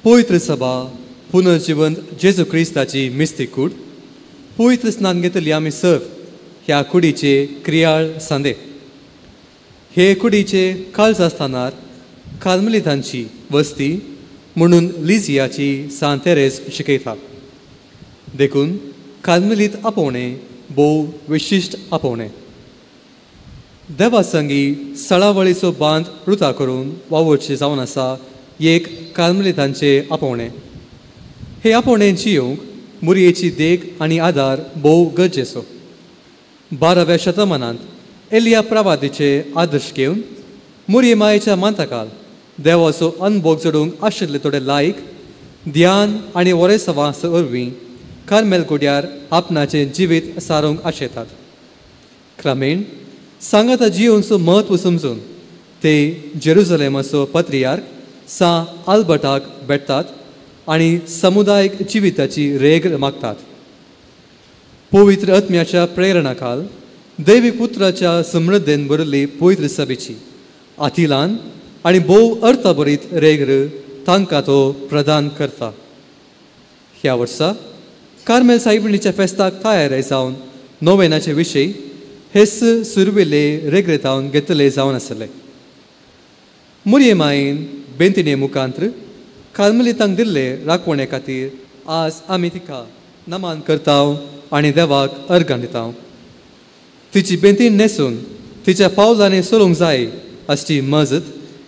पवित्र सभा पुनर्जीवन जेजू क्रिस्ताची मिस्ती कूड पवित्र स्नान घेतली आमी सर्व ह्या कुडीचे क्रियाळ सांदे. हे कुडीचे काळज आसताना कार्मेलितांची वस्ती म्हणून लिजियाची सांत तेरेस शिकयता. देखून कार्मेलीत आपोवणे भोव विशिश्ट आपोवणे. देवासंगी सळावळीचो बांद रुता करून वावरचे जावन आसा एक कार्मेलितांचे आपोवणे. हे आपोवणे जियोंक मुरयेची देख आनी आदार भोव गरजेचो. 12व्या शतमानांत एलिया प्रवादीचे आदर्श घेवन मुरये मायेच्या मांतकाल देवाचो अनुभव जडूंक आशिल्ले थोडे लायक ध्यान आनी वरेसवास वरवीं कार्मेल कुड्यार आपणाचें जिवीत सारूंक आशेतात. क्रमेण सांगाता जियोनचो म्हत्व समजून ते जेरुसलेमाचो पत्रियार्क सा आल्बर्टाक भेटतात आनी समुदायिक जिविताची रेग मागतात. पवित्र आत्म्याच्या प्रेरणाखाल देवी पुत्राच्या समृद्धेन भरिल्ली पवित्र सभेची आतिलान आनी भोव अर्थभरीत रेग तांकां तो प्रदान करता. ह्या वर्सा कार्मेल साहिबणीच्या फेस्ताक तयार जावन नोवेनाचे विशयी हेस सुरविल्ले रेग्रेतावन घेतले जावन आसले. मुरये मायेन बेंतिने मुखांत्र कार्मेलितांक दिल्ले राखवणे खातीर आज आमी तिका नमान करता आनी देवाक अर्गां दिता. तिची बेंतीन न्हेसून तिच्या पावलांनी चलूंक जाय अशी मजत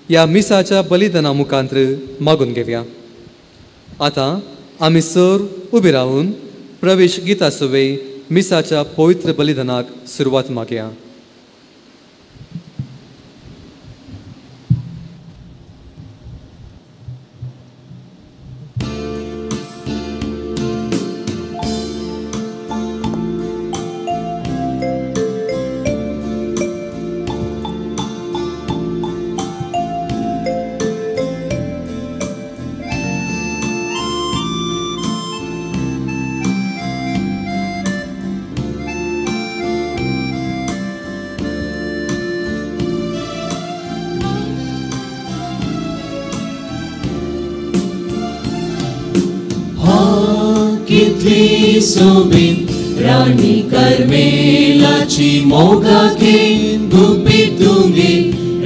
ह्या मिसाच्या बलिदाना मुखांत्र मागून घेवया. आतां आमी सर उबी रावन प्रवेश गिता सुवे मिसाच्या पवित्र बलिदानाक सुरवात मागया. कितली सोबीत राणी कार्मेलाची मोगाके गुपित दुंगे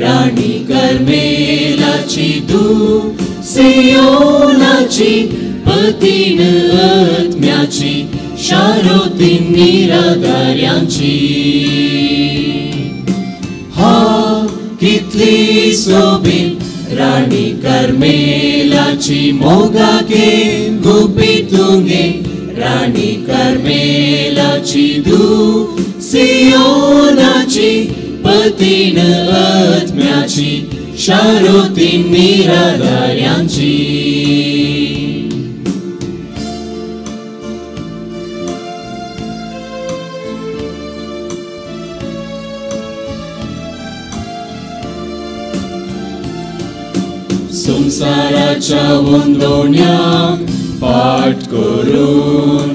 राणी कार्मेलाची दूत सियोनाची पतीन आत्म्याची शारोतीन निराधार्यांची. हा कितली सोबीत राणी कार्मेलाची मोगाके गुपित दुंगे राणी कार्मेलाची दूत सियोनाची पतीन आत्म्याची शारोतीन निराधार्यांची. संसाराच्या वंदोण्याक पाठ करून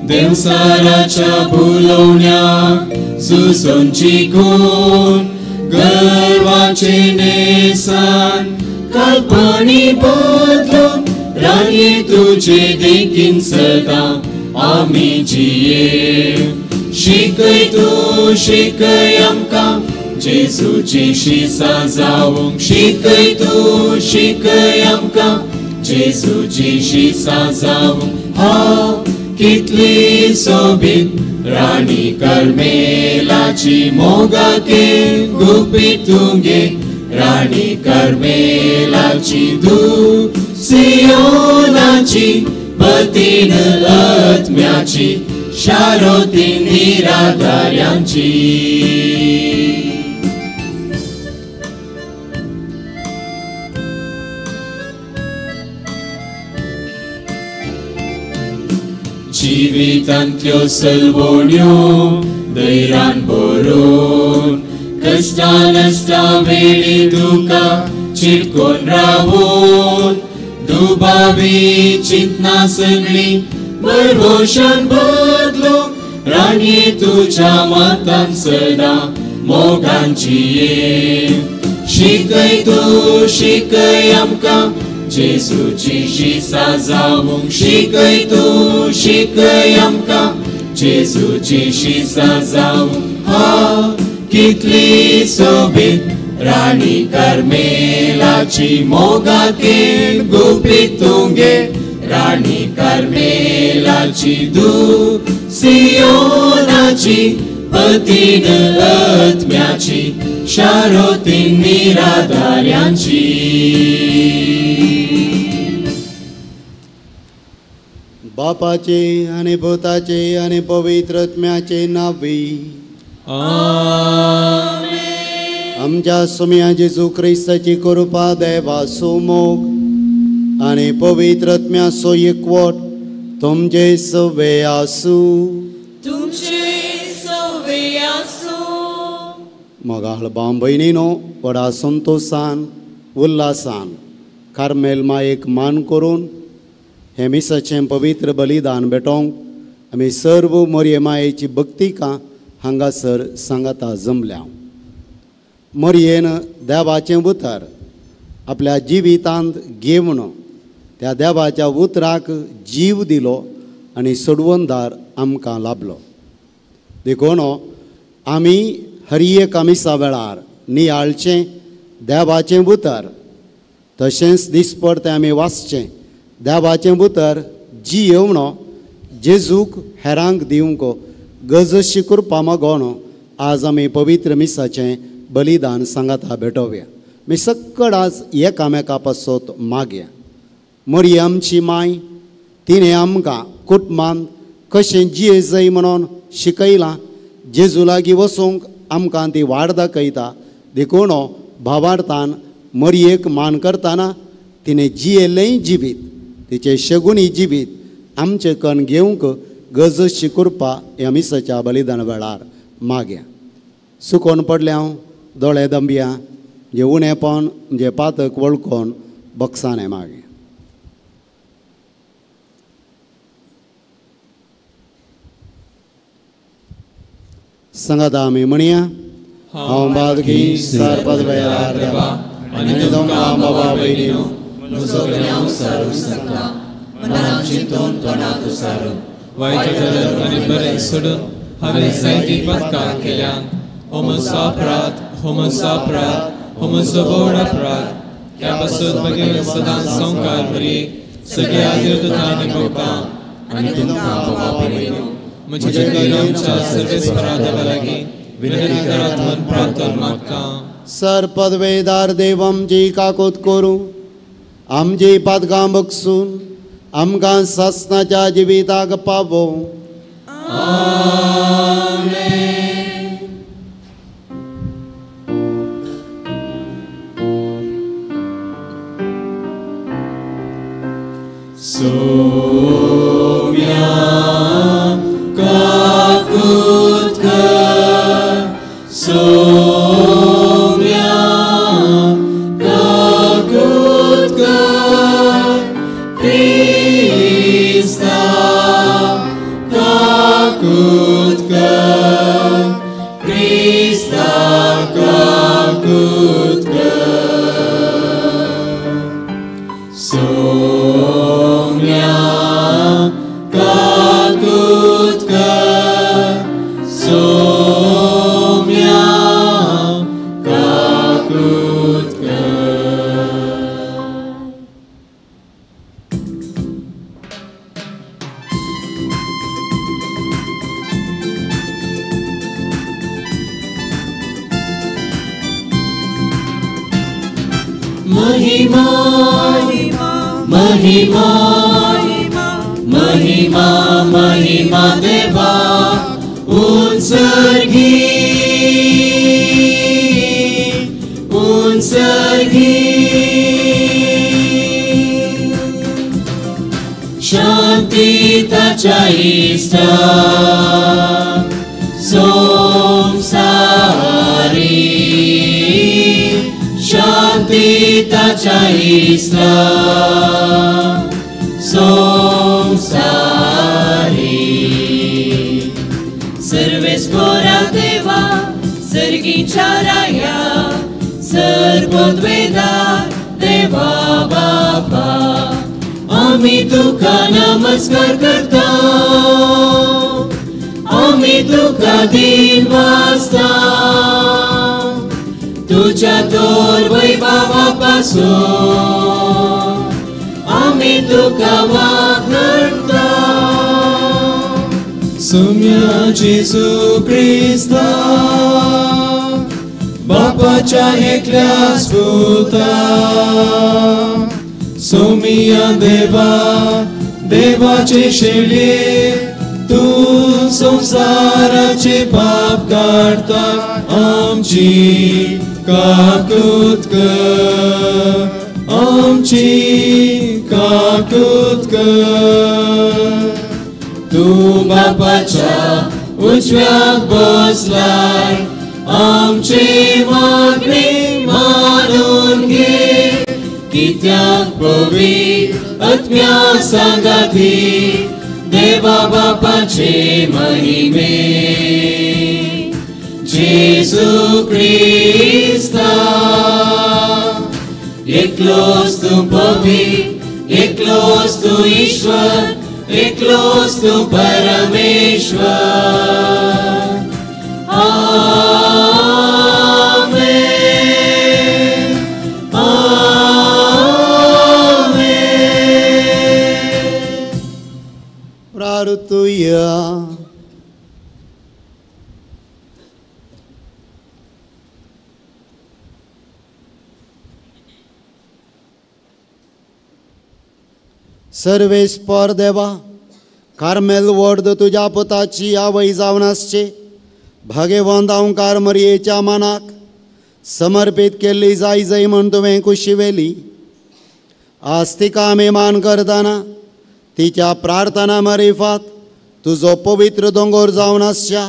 देवसाराच्या भुलवण्याक सुसोंची कोण गर्वाचे नेसान काल्पनी बदलून राणी तुझे देखीन सदा आमी जिये. शिकय तू शिकय आमकां जेजूची शिसा जावंक शिकय तू शिकय आमकां जेजूची शिसा जावंक. हा कितली सोबीत राणी कार्मेलाची मोगाके गुपित दुंगे राणी कार्मेलाची दूत सियोनाची पतीन आत्म्याची शारोतीन निराधार्यांची. जिवितांतल्यो सलवण्यो दैरान भरून कश्टा नश्टा वेळी तुका चिटकोन रावून दुबावी चिंतना सगळी भरवोशान बदलूंक राणी तुझ्या मतान सदा मोगांची ये. शिकय तू शिकय आमकां जेजूची शिसा जावंक शिकय तूं शिकय आमकां जेजूची शिसा जावंक कितली सोबीत राणी कार्मेलाची मोगाकेन गुपीत तुंगे राणी कार्मेलाची दूत सियोनाची पतीन आत्म्याची शारोतीन निराधार्यांची बापाचे आनी पुताचे आनी पवित्र आत्म्याचे नावी आमच्या सुम्या जेजू क्रिस्ताची कृपा देवाचो मोग आनी पवित्र आत्म्याचो एकवट तुमचे सवे आसूं मोगाळ भाव भयणीनो व्हडा संतोषान उल्हासान कार्मेल मायेक मान करून हे मिसाचें पवित्र बलिदान भेटोवंक आमी सर्व मोरये मायेची भक्तिका हांगासर सांगाता जमल्या मोरयेन देवाचें उतर आपल्या जिवितांत घेवन त्या देवाच्या उतराक जीव दिलो आनी सोडवणदार आमकां लाभलो देखून आमी हर एक आमिसा वेळार नियाळचें देवाचें उतर तशेंच दिसपडतें आमी वाचचें देवाचें उतर जी येवणो जेजूक हेरांक दिवंक गजशी कृपा मागोवन आज आमी पवित्र मिसाचें बलिदान सांगाता भेटोवया मी सक्कड आज एकामेका पासत मागया मोरये आमची माय तिणें आमकां कुटुंबांत कशें जिये जाय म्हणून शिकयलां जेजू लागीं वचूंक आमकां ती वाट दाखयता देखून भावार्थान मोरयेक मान करतना तिणें जियेलेंय जिवीत तिचें शगुनी जिवीत आमचे कण घेवंक गजशी कृपा ह्या मिसाच्या बलिदान वेळार मागया सुकोन पडल्यां दोळे दंबिया जे उणेपण जे पातक वळखोन बक्षाने मागया सांगाता आमी म्हणया हांव बादगी सरपद वेळार देवा आनी तुमकां बाबा भयणीनो म्हजो हांव सारूंक शकता मनांत चिंतून तोंडांत उसारून वायट धर्म आनी बरें सोडून हांवें जायतीं पथकां केल्यान हो म्हजो अपराध हो म्हजो अपराध हो म्हजो व्हड अपराध ह्या पासून मागीर सदांच संवकार बरी सगळ्या देवदूतांनी भोगतां आनी तुमकां बाबा भयणीनो म्हज्या देवाच्या सर्वेस्परा देवा लागीं विनंती करात म्हूण प्रार्थना मागतां सरपदवेदार देव आमची काकूत करूं आमची पातकां बगसून आमकां सासणाच्या जिविताक पावो महिमा महिमा महिमा महिमा देवा उन्सर्गी शांती ताच्या इष्टा संसारी शांती ताच्या इष्टा संसारी सर्वेस्परा देवा सर्गीच्या राया सर्वोद्वेदार देवा बापा आम्ही तुका नमस्कार करता आम्ही तुका दिन वाजता तुझ्या तोर वैभवापासून आम्ही तुका वागणता सौम्य जेजू ख्रिस्ता बापाच्या एकल्याच पुता सौम्य देवा देवाचे शेळे तू संसाराचे पाप काढता आमची काकूत कर आमची काकूत कर तू बापाच्या उजव्यात बसलाय आमची मागणी मानून घे कित्याक पवित्र आत्म्या सांगाती देवा बापाचे महिमे जेजू ख्रिस्ता एकलोच तू पवित्र एकलोच तू ईश्वर एकलोच तू परमेश्वर आमेन आमेन प्रार्थूया सर्वेस्पर देवा कार्मेल वर्द तुझ्या पुताची आवय जावन आसचे भाग्यवंत हांव कारमरयेच्या मानाक समर्पित केल्ली जाय जय म्हण तुवें कुशिवेली आज तिका आमी मान करतना तिच्या प्रार्थना मारिफात तुजो पवित्र दोंगोर जावन आसच्या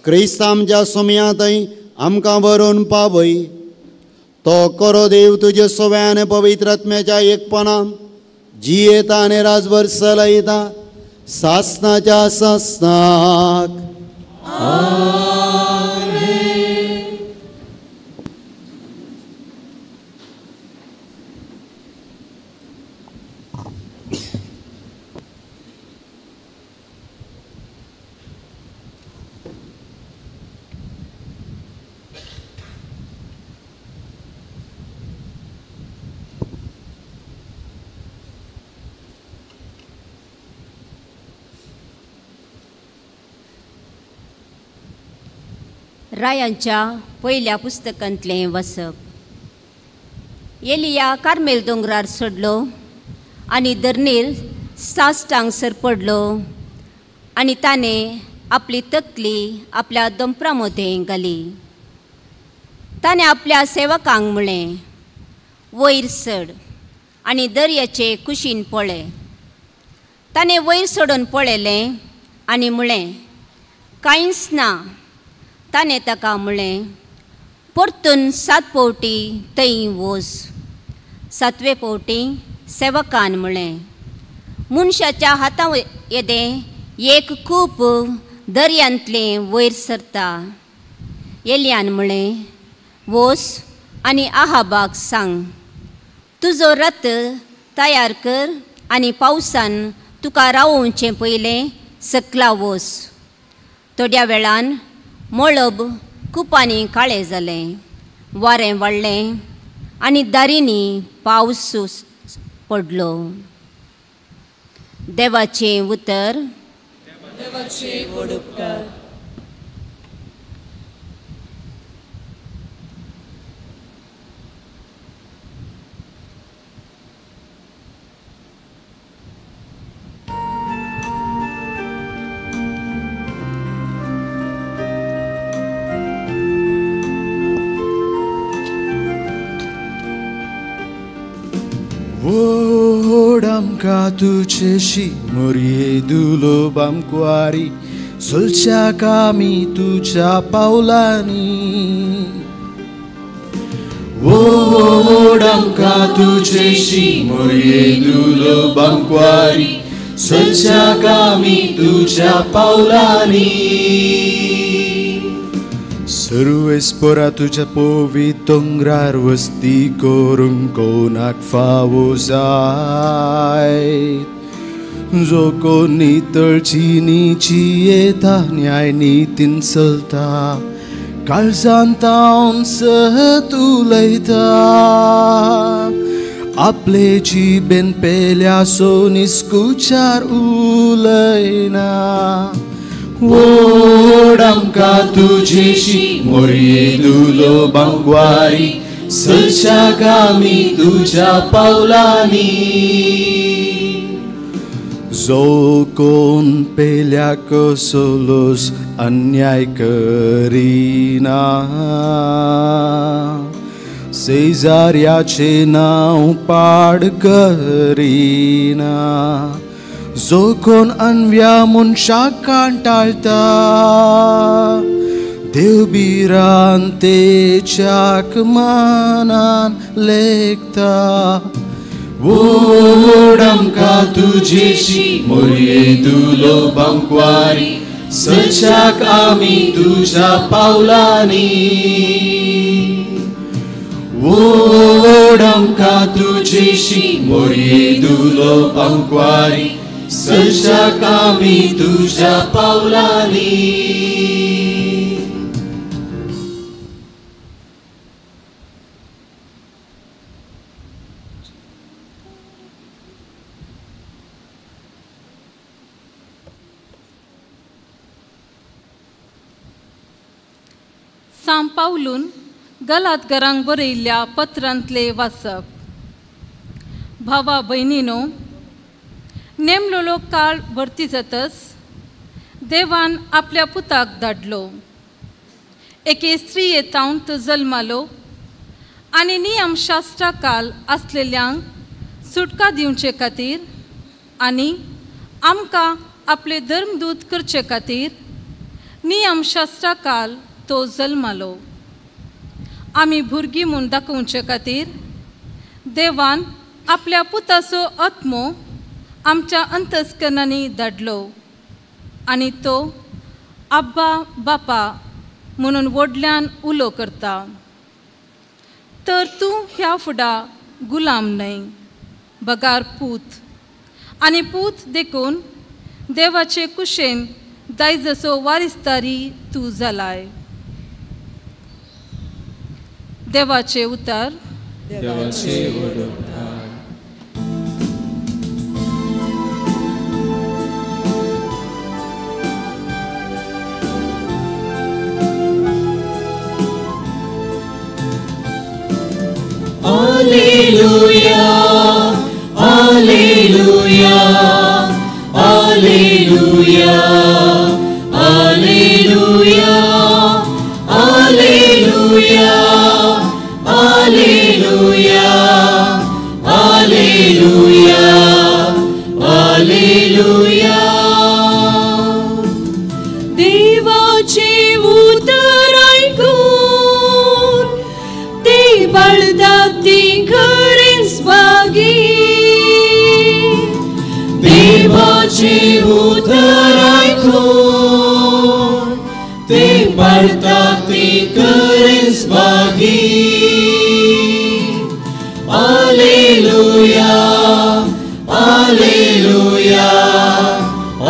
क्रिस्त आमच्या सुमयांतय आमकां व्हरून पावय तो करो देव तुजे सोव्यान पवित्र आत्म्याच्या एकपणान जियेता आनी राजभर चलयता सासनाच्या सासनाक रायांच्या पयल्या पुस्तकांतलें वचप एलिया कार्मेल दोंगरार चडलो आनी धरणेर साश्टांगसर पडलो आनी ताणें आपली तकली आपल्या दोंपरा मदें घाली ताणें आपल्या सेवकांक म्हळें वयर चड आनी दर्याचे कुशीन पळय ताणें वयर चडून पळयलें आनी म्हळें कांयच ना ताणें ताका म्हळें परतून 7 फावटी थंय वच 7वे फावटी सेवकान म्हळें मनशाच्या हातां येदें एक खूब दर्यांतलें वयर सरता एलियान म्हळें वच आनी आहाबाक सांग तुजो रथ तयार कर आनी पावसान तुका रावोवचें पयलें सकला वच थोड्या वेळान मळब कुपांनी काळें जालें वारें वाडलें आनी दारींनी पावस पडलो देवाचें उतर देवाचे व्हड उपकार Odamka tu ceshi moriedulo bamquari sulcia kami tu cha paulani Odamka tu ceshi moriedulo bamquari sulcia kami tu cha paulani सर्वेस्परा तुझ्या पोवी दोंगरार वस्ती करूंक कोणाक फावो जाय जो कोण नितळची नीची येता न्याय नीतीन चलता काळजान तावन सहत उलयता आपले जिबेन पेल्या सोनिस्कुचार उलयना ओड आमकां तुजेशी मोरयेदुलो बांकवारी सलशाक आमी तुज्या पावलांनी जो कोण पेल्या कसलोस अन्याय करिना शेजाऱ्याचे नांव पाड करिना जो कोण अन्व्या मनशाक कांटाळटा देवबिरान तेच्याक मानान लेखता ओड आमकां तुजेशी मोरयेदुलो बांकवारी सलशाक आमी तुज्या पावलांनी ओड आमकां तुजेशी मोरयेदुलो बांकवारी सलशाक आमी तुज्या पावलांनी सांब पावलून गलातकारांक बरयल्ल्या पत्रांतले वाचप. भावा भयणीनो, नेमलेलो काळ भरती जातच देवान आपल्या पुताक धाडलो. एके स्त्रियेतावन तो जल्मालो आनी नियमशास्त्रा काल आसलेल्यांक सुटका दिवचे खातीर आनी आमकां आपले धर्मदूत करचे खातीर नियमशास्त्रा काल तो जल्मालो. आमी भुरगीं म्हूण दाखोवचे खातीर देवान आपल्या पुताचो आत्मो आमच्या अंतस्करणांनी धाडलो आनी तो आब्बा बापा म्हणून व्हडल्यान उलो करता. तर तूं ह्या फुडा गुलाम न्हय, बगार पूत आनी पूत देखून देवाचे कुशेन दायजाचो वारिस्तारी तूं जालाय. देवाचे उतार. देवाचे उतार. Alleluia, Alleluia, Alleluia, Alleluia, Alleluia, Alleluia, Alleluia, Alleluia. देवाचे उतर ऐकून ते बळतात ती खरेच भागी. देवाचे उतर ऐकून ते बळतात ती खरेच भागी. Alleluia, Alleluia,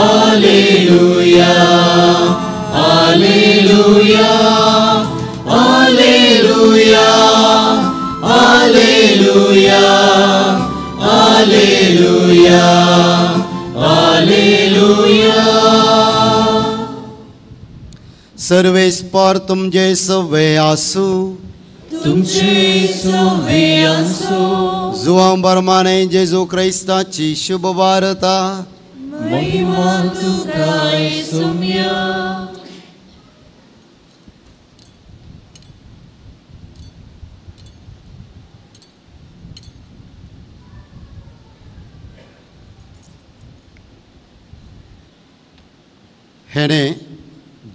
Alleluia, Alleluia, Alleluia, Alleluia, Alleluia, Alleluia. सर्वेस्पर तुमचे सवे आसू, तुमचे सवे आसू. जुआं बरमाने जेजू क्रिस्ताची शुभ वार्ता. महिमा तुका येसुम्या. हेणे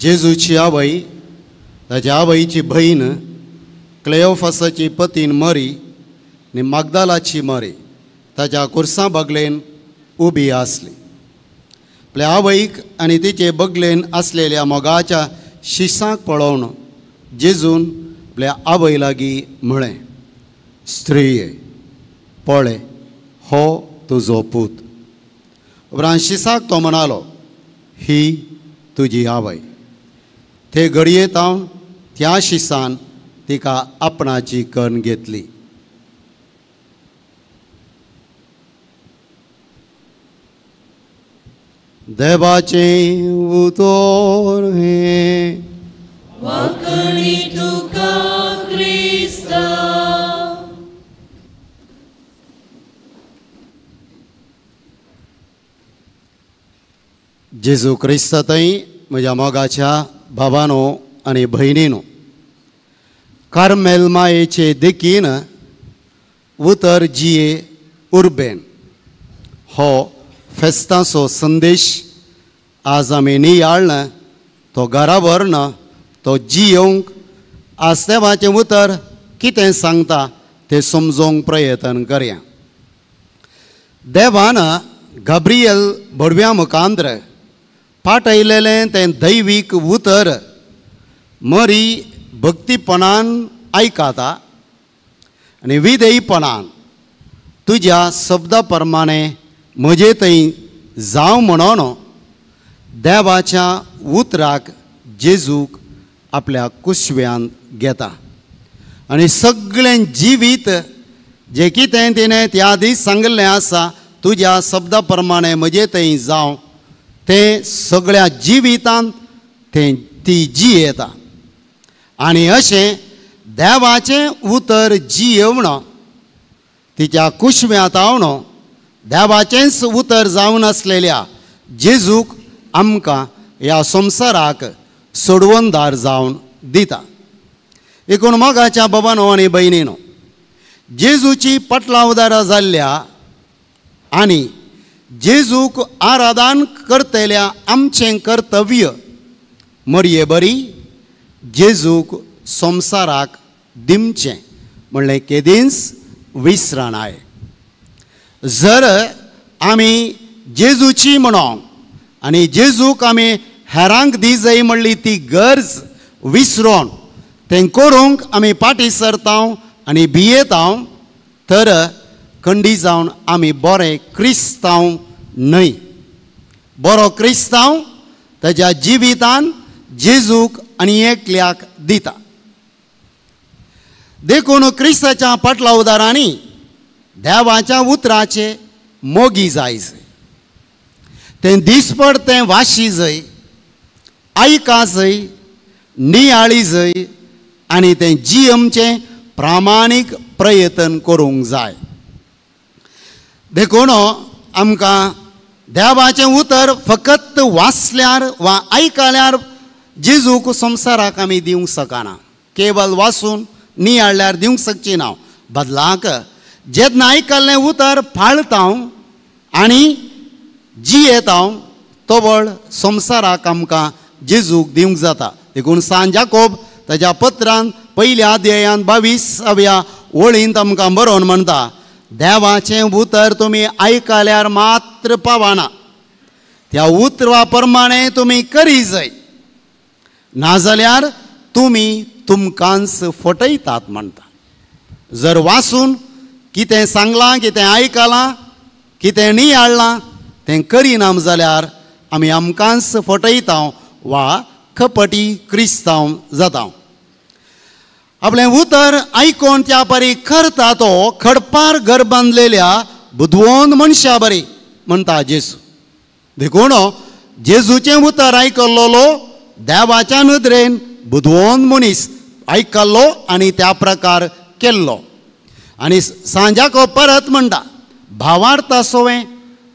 जेजूची आवय, ताच्या आवयची बहीण क्लेओफासाची पतीन मरी आनी मागदालाची मरी ताच्या कुर्सा बगलेन उबी आसली. आपल्या आवयक आनी तिचे बगलेन आसलेल्या मोगाच्या शिसांक पळोवन जेजून आपल्या आवय लागीं म्हळें, स्त्रिये पळय हो तुजो पूत. उपरांत शिसाक तो म्हणालो, ही तुजी आवय. ते घडयेतावन त्या शिसान तिका आपणाची कर्ण घेतली. देवाचें उतर हें वाकणी तुका क्रिस्ता. जेजू क्रिस्तातय म्हज्या मोगाच्या भावानो आनी भयणीनो, कार्मेल मायेचे देखीन उतर जिये उर्बेन हो फेस्ताचो संदेश आज आमी नियाळ्ळा. तो घरा व्हरना, तो जियोंक आज देवाचें उतर कितें सांगता तें समजोवंक प्रयत्न करया. देवान गब्रियल बडव्या मुखांत्र पाठयलेलें तें दैवीक उतर मरी भक्तीपणान आयकाता आनी विधेयपणान तुज्या शब्दा प्रमाणे म्हजे थंय जावं म्हणून देवाच्या उतराक जेजूक आपल्या कुशव्यान घेता आनी सगळें जिवीत जें कितें तिणें त्या दीस सांगलें आसा तुज्या शब्दा प्रमाणे म्हजे थंय जावं तें सगळ्या जिवितांत ती जियेता. आनी अशें देवाचें उतर जियेवणो तिच्या कुशव्यांत आवणो देवाचेंच उतर जावन आसलेल्या जेजूक आमकां ह्या संवसाराक सोडवणदार जावन दिता. देखून मोगाच्या बाबांनो आनी भयणीनो, जेजूची पटलावदारां जाल्ल्या आनी जेजूक आराधन करतल्या आमचें कर्तव्य मरये बरी जेजूक संवसाराक दिवचें म्हणलें केदींच विसरणाय. जर आमी जेजूची म्हणोंक आनी जेजूक आमी हेरांक दी जाय म्हणली ती गरज विसरोन तें करूंक आमी फाटीं सरताव आनी भियेताव तर खंडी जावन आमी बरे क्रिस्तांव न्हय. बरो क्रिस्तांव ताच्या जिवितान जेजूक आनी एकल्याक दिता. देखून क्रिस्ताच्या पटलावदारांनी देवाच्या उतराचे मोगी जाय. तें दिसपड तें वाशी जाय, आयका जाय, नियाळी जाय आनी तें जियमचें प्रामाणीक प्रयत्न करूंक जाय. देखून आमकां देवाचें उतर फकत वाचल्यार वा आयकल्यार जेजूक संवसाराक आमी दिवंक शकना. केवल वाचून नियाळ्यार दिवंक शकची ना. बदलाक जेन्ना आयकल्लें उतर फाळतां आनी जियेतां तोवळ संवसाराक आमकां जेजूक दिवंक जाता. देखून सान जाकोब ताच्या पत्रांत पयल्या अध्यायांत 22व्या वळींत आमकां बरोवन म्हणटा, देवाचें उतर तुमी आयकल्यार मात्र पावना, त्या उतरा प्रमाणे तुमी करी जाय, नाजाल्यार तुमी तुमकांच फटयतात म्हणटा. जर वाचून कितें सांगलां, कितें आयकलां, कितें नियाळ्ळां तें करिना जाल्यार आमी आमकांच फटयता वा कपटी क्रिस्तांव जाता. आपलें उतर आयकोन त्या परी करता तो खडपार घर बांदलेल्या बुदवंत मनशा बरी म्हणटा जेजू. देखून जेजूचें उतर आयकल्लो देवाच्या नदरेन बुदवंत मनीस आयकल्लो आनी त्या प्रकार केल्लो. आनी सांजाको परत म्हणटा, भावार्थ आसोवें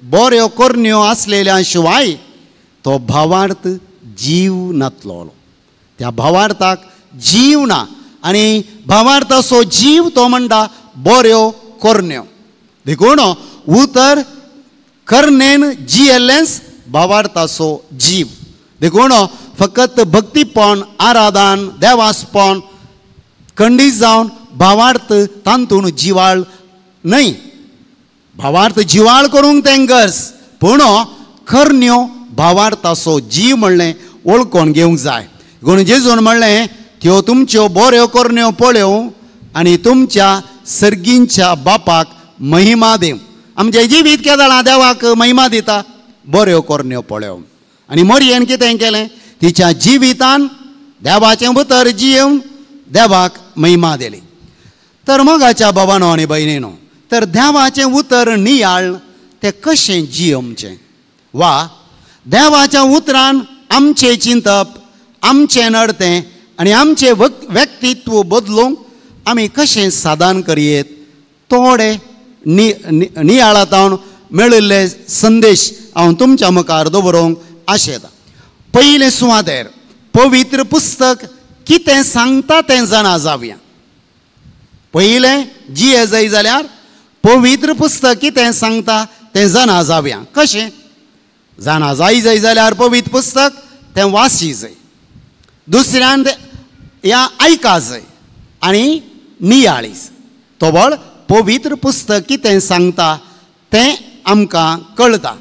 बऱ्यो करण्यो आसलेल्या शिवाय तो भावार्थ जीव नातलो. त्या भावार्थाक जीव ना आनी भावार्थाचो जीव तो म्हणटा बऱ्यो करण्यो. देखून उतर करनेन जियेल्लेंच भावार्थाचो जीव. देखून फकत भक्तीपण, आराधन, देवासपण खंडीत जावन भावार्थ तांतून जिवाळ न्हय. भावार्थ जिवाळ करूंक तें गरज, पूण करण्यो भावार्थाचो जीव म्हणलें वळखून घेवंक जाय. देखून जेजून म्हणलें त्यो तुमच्यो बऱ्यो करण्यो पळोवं आनी तुमच्या सर्गींच्या बापाक महिमा दिवं. आमचें जिवीत केदाळा देवाक महिमा दिता बऱ्यो करण्यो पळोवं. आनी मरयेन कितें केलें? तिच्या जिवितान देवाचें उतर जियेवन देवाक महिमा दिली. तर मोगाच्या भावांनो आनी भयणींनो, तर देवाचें उतर नियाळ तें कशें जियोवचें? वा देवाच्या उतरान आमचें चिंतप, आमचें नडतें आनी आमचें व्यक्तित्व बदलूंक आमी कशें साधन करयेत? थोडे नियाळांतावन मेळिल्ले संदेश हांव तुमच्या मुखार दवरूंक आशेता. पयले सुवातेर पवित्र पुस्तक कितें सांगता तें जाणा जावया. पयलें जिये जाय जाल्यार पवित्र पुस्तक कितें सांगता तें जाणा जावया. कशें जाणा जाय जाल्यार पवित्र पुस्तक तें वाची जाय. दुसऱ्यान या आयका जाय आनी नियाळीस. तोबळ पवित्र पुस्तक कितें सांगता तें आमकां कळटा.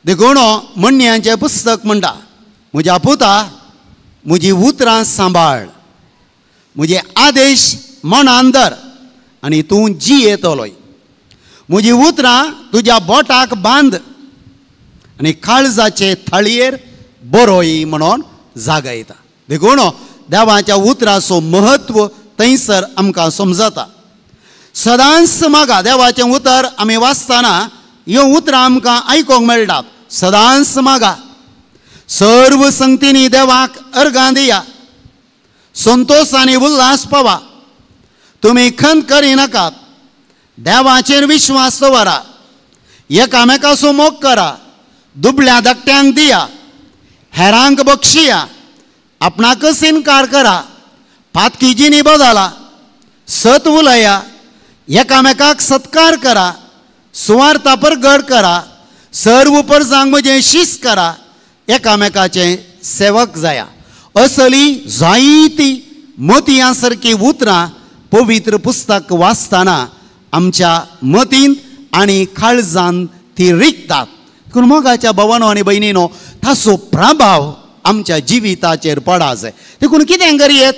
देखून म्हणण्याचें पुस्तक म्हणटा, म्हज्या पुता म्हजी उतरां सांबाळ, म्हजे आदेश मनान धर आनी तूं जियेतलोय. म्हजी उतरां तुज्या बोटाक बांद आनी काळजाचे थाळयेर बरोय म्हणून जागयता. देखून देवाच्या उतराचो महत्व थंयसर आमकां समजता. सदांच मागा देवाचें उतर आमी वाचतना ह्यो उतरां आमकां आयकोंक मेळटात. सदांच मागा, सर्व संगतींनी देवाक अर्गां दिया, संतोश आनी उल्हास पावा, तुमी खंत करिनाकात, देवाचेर विश्वास दवरा, एकामेकाचो मोग करा, दुबळ्या धाकट्यांक दिया, हेरांक बक्षिया, आपणाकच इन्कार करा, पातकिजींनी बदला, सत उलया, एकामेकाक सत्कार करा, सुवार्ता परगट करा, सर्व परजांक म्हजें शिस्त करा, एकामेकाचें सेवक जाया. असली जायती मतयां सारकी उतरां पवित्र पुस्तक वाचतना आमच्या मतींत आनी काळजांत ती रिगतात. पूण मोगाच्या भावांनो आनी भयणींनो, ताचो प्रभाव आमच्या जिविताचेर पडा जाय. देखून कितें करयेत?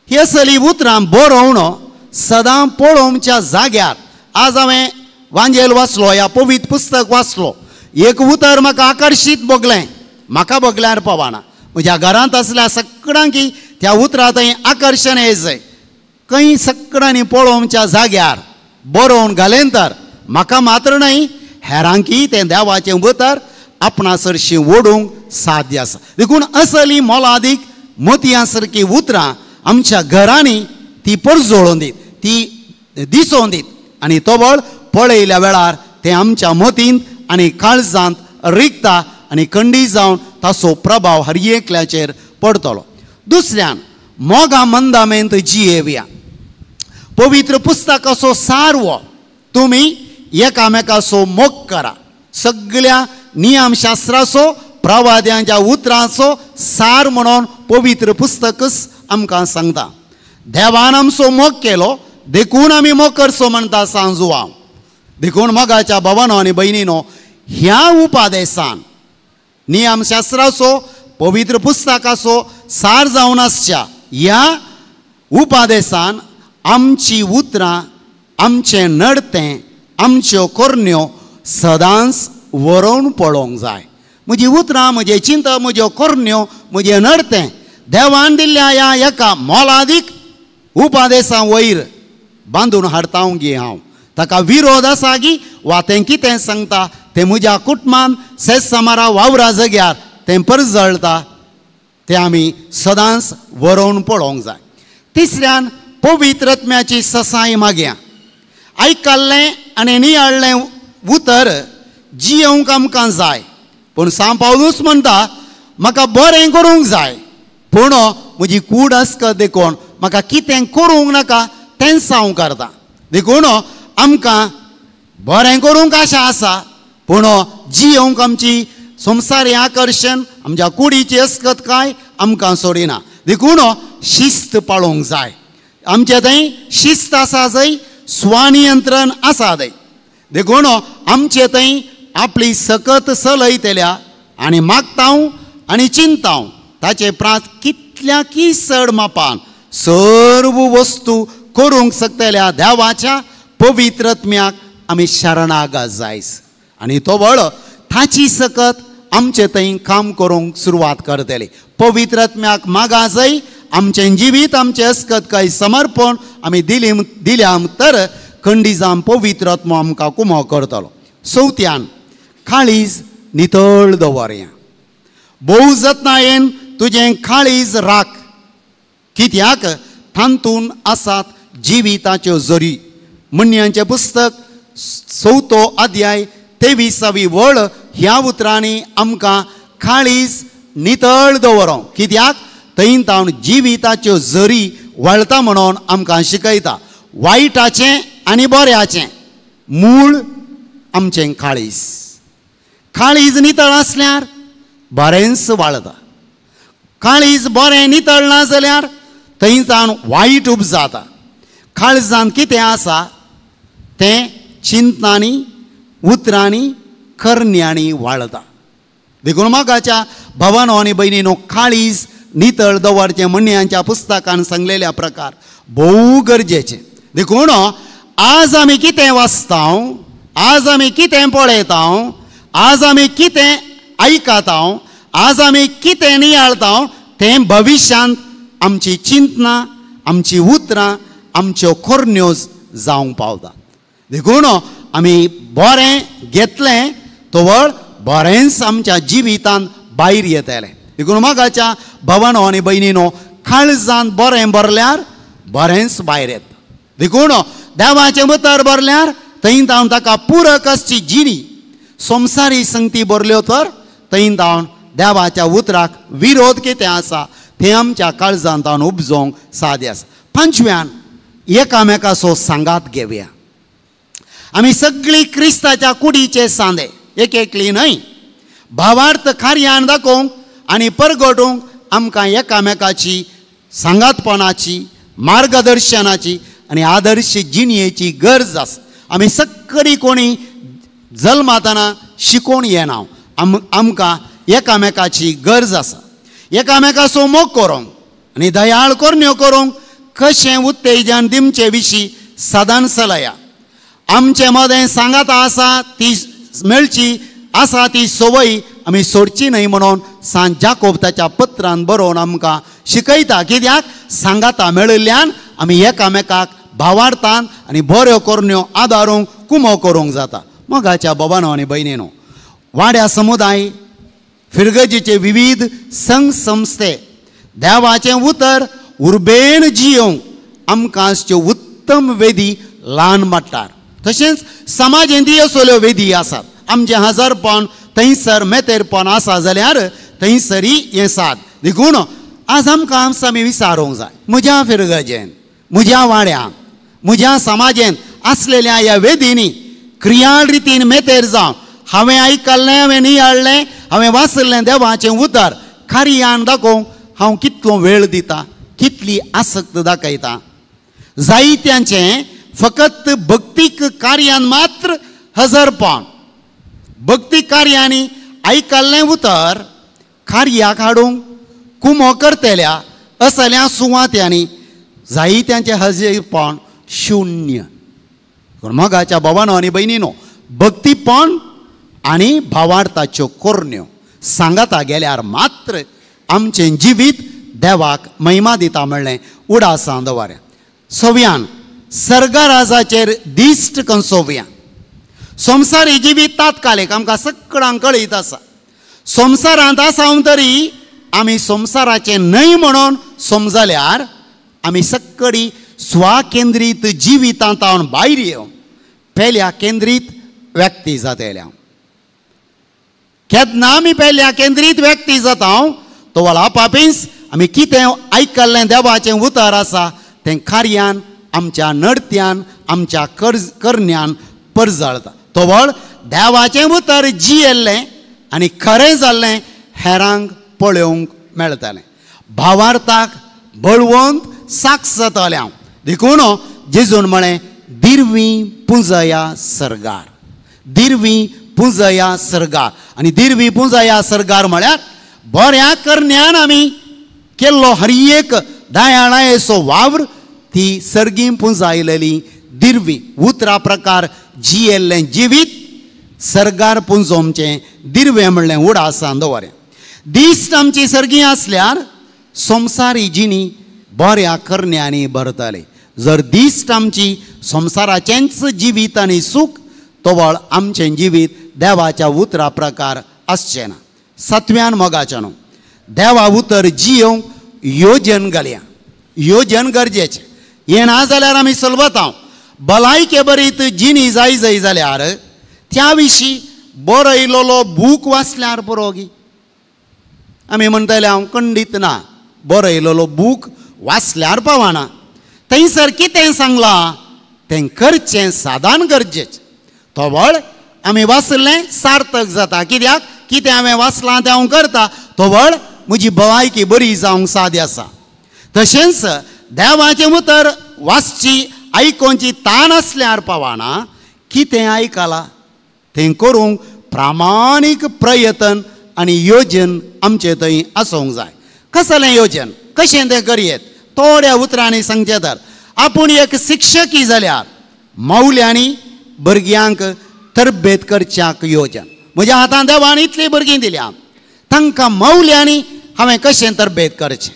ही असली उतरां बरोवणो सदां पळोवच्या जाग्यार. आज हांवें वांजेल वाचलो, ह्या पवित्र पुस्तक वाचलो, एक उतर म्हाका आकर्शीत भोगलें. म्हाका भोगल्यार पवाना, म्हज्या घरांत आसल्या सगळ्यांक त्या उतरां थंय आकर्शण येत जाय. खंय सगळ्यांनी पळोवच्या जाग्यार बरोवन घालेन तर म्हाका मात्र न्हय, हेरांकी तें देवाचें उतर आपणा सरशीं ओडूंक साध्य आसा. देखून असली मोलादीक मोतयां सारकी उतरां आमच्या घरांनी ती परजोळून दीत, ती दिसोवन दीत आनी तोबळ पळयल्या वेळार तें आमच्या मतींत आनी काळजांत रिगता आनी खंडीत जावन ताचो प्रभाव हर एकल्याचेर पडटलो. दुसऱ्यान मोगा मंदामेंत जियेवया. पवित्र पुस्तकाचो सार हो, तुमी एकामेकाचो मोग करा. सगळ्या नियमशास्त्राचो, प्रवाद्यांच्या उतरांचो सार म्हणून पवित्र पुस्तकच आमकां सांगता. देवान आमचो मोग केलो, देखून आमी मोग करचो म्हणटा सांजू हांव. देखून मोगाच्या भावांनो आनी भयणींनो, ह्या उपादेसान नियमशास्त्राचो, पवित्र पुस्तकाचो सार जावन आसच्या ह्या उपादेसान आमची उतरां, आमचें नडतें, आमच्यो करण्यो सदांच वरोवन पळोवंक जाय. म्हजी उतरां, म्हजें चिंतप, म्हज्यो करण्यो, म्हजें नडतें देवान दिल्ल्या ह्या एका मोलादीक उपादेसा वयर बांदून हाडटाव गे हांव. ताका विरोध आसा गी वा तें कितें सांगता तें म्हज्या कुटुंबान सेज समारा वावरा जाग्यार तें परजळटा, तें आमी सदांच वरोवन पळोवंक जाय. तिसऱ्यान पवित्र आत्म्याची ससाय मागया. आयकल्लें आनी नियाळ्ळें उतर जियोवंक आमकां जाय. पूण सांत पावलूस म्हणटा, म्हाका बरें करूंक जाय, पूण म्हजी कूड आसता देखून म्हाका कितें करूंक नाका तें सांग करता. देखून आमकां बरें करूंक आशा आसा, पूण जियोवंक आमची संवसारी आकर्शण, आमच्या कुडीची अस्कत काय आमकां सोडिना. देखून शिस्त पाळोवंक जाय. आमचे थंय शिस्त आसा जंय स्वनियंत्रण आसा थंय. देखून आमचे थंय आपली सकत चलयतल्या आनी मागतांव आनी चिंतांव ताचे प्रांत कितले कितल्याकी चड मापान सर्व वस्तू करूंक शकतल्या देवाच्या पवित्रत्म्याक आमी शरणाग जायस आनी तो वळ ताची सकत आमचे थंय काम करूंक सुरवात करतले. पवित्रत्म्याक मागा जाय आमचें जिवीत आमचें अस्कत काय समर्पण आमी दिल्या तर खंडीजाम पवित्रत्म आमकां कुमो करतलो. चवथ्यान काळीज नितळ दवरया. भोव जतनायेन तुजें काळीज राख कित्याक तातूंत आसात जिविताच्यो झरी. म्हणयांचें पुस्तक 4 अध्याय 23वी वळ ह्या उतरांनी आमकां काळीज नितळ दवरूंक कित्याक थंय तावन जिविताच्यो झरी वळटा म्हणून आमकां शिकयता. वायटाचें आनी बऱ्याचें मूळ आमचें काळीज. काळीज नितळ आसल्यार बरेंच वाळटा. काळीज बरें नितळ ना जाल्यार थंय तावन वायट उपजाता. काळजांत कितें आसा तें चिंतनांनी उतरांनी करण्यांनी वाळटा. देखून मोगाच्या भावांनो आनी भयणींनो काळीज नितळ दवरचें म्हणयांच्या पुस्तकान सांगलेल्या प्रकार भोव गरजेचें. देखून आज आमी कितें वाचता, आज आमी कितें पळयता, आज आमी कितें आयकता, आज आमी कितें नियाळता तें भविश्यांत आमची चिंतना आमची उतरां आमच्यो करण्यो जावंक पावता. देखून आमी बरें घेतलें तोवर बरेंच आमच्या जिवितांत भायर येतलें. देखून मोगाच्या भावांनो आनी भयणींनो काळजांत बरें भरल्यार बरेंच भायर येता. देखून देवाचें उतर भरल्यार थंय तावन ताका पुरक आसची जिणी संवसारी संगती भरल्यो तर थंय तावन देवाच्या उतराक विरोध कितें आसा तें आमच्या काळजांत तावन उपजोवंक सादें आसा. पंचव्यान एकामेकाचो सांगात घेवया. आमी सगळीं क्रिस्ताच्या कुडीचे सांदे एक एकली न्हय. भावार्थ कार्यान दाखोवंक आनी परगटूंक आमकां एकामेकाची सांगातपणाची मार्गदर्शनाची आनी आदर्श जिणयेची गरज आसा. आमी सगळीं कोणी जल्मातना शिकोवन येना. आमकां एकामेकाची गरज आसा. एकामेकाचो मोग करूंक आनी दयाळ करण्यो करूंक कशें उत्तेजन दिवचे विशीं सदांच सलया. आमचे मदें सांगात आसा ती मेळची आसा ती संवय आमी सोडची न्हय म्हणून सांत जाकोब ताच्या पत्रांत बरोवन आमकां शिकयता. कित्याक सांगाता मेळिल्ल्यान आमी एकामेकाक भावार्थान आनी बऱ्यो करण्यो आदारूंक कुमो करूंक जाता. मोगाच्या बाबांनो आनी भयणींनो वाड्या समुदाय फिरगजीचे विविध संघ संस्थे देवाचें उतर उर्बेन जियोंक आमकां आसच्यो उत्तम वेदी ल्हान माट्टार. तशेंच समाजेंत असल्यो वेदी आसात. आमचें हजरपण थंयसर मेतेरपण आसा जाल्यार थंयसरी हें साद. देखून आज आमकां आमी विचारूंक जाय म्हज्या फिरगजेन म्हज्या वाड्यान म्हज्या समाजेन आसलेल्या ह्या वेदींनी क्रियाळ रितीन मेतेर जावन हांवें आयकल्लें हांवें नियाळ्ळें हांवें वाचल्लें देवाचें उतर कार्यान दाखोवंक हांव कितलो वेळ दितां कितली आसक्त दाखयता. जायत्यांचें फकत भक्तीक कार्यान मात्र हजरपण. भक्ती कार्यांनी आयकल्लें उतर कार्याक हाडूंक कुमो करतल्या असल्या सुवात्यांनी जायत्यांचें हजरपण शुन्य. मोगाच्या भावांनो आनी भयणींनो भक्तीपण आनी भावार्थाच्यो करण्यो सांगाता गेल्यार मात्र आमचें जिवीत देवाक महिमा दिता म्हणलें उडासां दवऱ्या. सव्यान सर्गराजाचेर दिश्ट कंसोवया. संवसारी जिवीत तात्कालीक आमकां सगळ्यांक कळीत आसा. संवसारांत आसा तरी आमी संवसाराचें न्हय म्हणून समजल्यार आमी सगळीं स्वाकेंद्रीत जिवितांतावन भायर येवन पेल्या केंद्रीत व्यक्ती जातल्या. केन्ना आमी पेल्या केंद्रीत व्यक्ती जाता तो आपापीस आमी कितें आयकल्लें देवाचें उतर आसा तें कार्यान आमच्या नडत्यान आमच्या करण्यान परजळता. तो व्हड देवाचें उतर जियेल्लें आनी खरें जाल्लें हेरांक पळोवंक मेळटलें. भावार्थाक बळवंत साक्ष जातल्या. देखून जेजून म्हळें दिर्वी पुंजया सर्गार. दिर्वी पुंजया सर्गार. आनी दिर्वी पुंजया सर्गार म्हळ्यार बऱ्या करण्यान आमी केल्लो हर एक दयाळायेचो वावर ती सर्गी पुंजायलेली दिर्वी उतरा प्रकार जियेल्लें जिवीत सर्गार पुंजोमचें दिर्वे म्हणलें उडासान दवरें. दिश्ट आमची सर्गी आसल्यार संवसारी जिणी बऱ्या करण्यांनी भरतले. जर दिश्ट आमची संवसाराचेंच जिवीत आनी सूख तोवळ आमचें जिवीत देवाच्या उतरा प्रकार आसचें ना. 7व्यान मोगाचें न्हू देवा उतर जियोंक योजन घालया. योजन गरजेचें. हें ना जाल्यार आमी सलवतांव भलायके बरीत जिणी जाय जाल्यार त्या विशीं बरयलोलो बूक वाचल्यार पुरो गी. आमी म्हणटले हांव खंडीत ना बरयलोलो बूक वाचल्यार पावना. थंयसर कितें सांगलां तें करचें सादान गरजेचें. तोवळ आमी वाचलें सार्थक जाता. कित्याक कितें हांवें वाचलां तें हांव करता तोवळ म्हजी भलायकी बरी जावंक सादी आसा. तशेंच देवाचें उतर वाचची आयकोवची तान आसल्यार पावना. कितें आयकलां तें करूंक प्रामाणीक प्रयत्न आनी योजन आमचे थंय आसूंक जाय. कसलें योजन कशें तें करयेत थोड्या उतरांनी सांगचें तर आपूण एक शिक्षकी जाल्यार मौल्यांनी भुरग्यांक तरबेत करच्याक योजन. म्हज्या हातांत देवान इतलीं भुरगीं दिल्या तांकां मौल्यांनी हांवें कशें तरबेत करचें.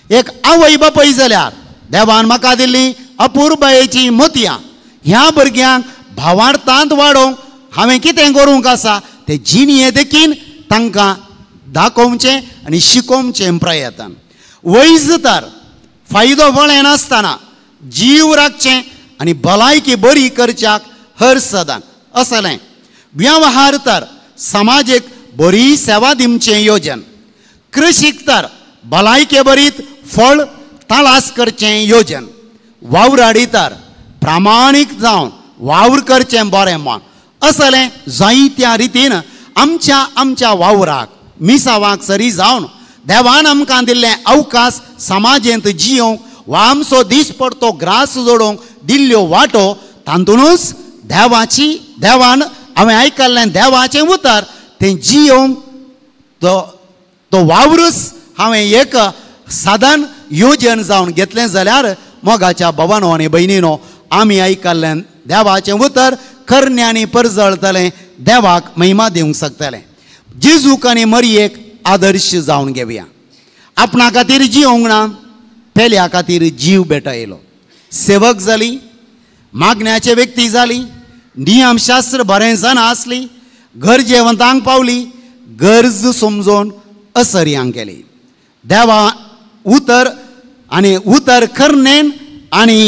एक आवय बापूय जाल्यार देवान म्हाका दिल्लीं अपुर्बायेचीं मोतयां ह्या भुरग्यांक भावार्थांत वाडोवंक हांवें कितें करूंक आसा तें जिणये देखीन तांकां दाखोवचें आनी शिकोवचें प्रयत्न. वैज तर फायदो फळें नासतना जीव राखचें आनी भलायकी बरी करच्याक हर सदां असलें. वेव्हार तर समाजीक बरी सेवा दिवचें योजन. कृशीक तर भलायके बरीत फळ तालास करचें योजन. वावराडी तर प्रामाणीक जावन वावर करचें बरें मन. असलें जायत्या रितीन आमच्या वावराक मिसावाक सरी जावन देवान आमकां दिल्लें अवकाश समाजेंत जियोंक वा आमचो दीस पडतो ग्रास जोडोवंक दिल्ल्यो वाटो तातूंतच देवान हांवें आयकल्लें देवाचें उतर तें जियोंक तो वावरूच हांवें एक साधन योजन जावन घेतलें जाल्यार मोगाच्या भावांनो आनी भयणीनो आमी आयकल्लें देवाचें उतर करण्यांनी परजळतलें देवाक महिमा दिवंक शकतलें. जेजूक आनी मरयेक आदर्श जावन घेवया. आपणा खातीर जियोंक ना पेल्या खातीर जीव भेटयलो. सेवक जाली मागण्याचे व्यक्ती जाली नियमशास्त्र बरें जाणा आसली गरजेवंतांक पावली गरज समजोवन असर्यांक गेली. देवा उतर करनेन आनी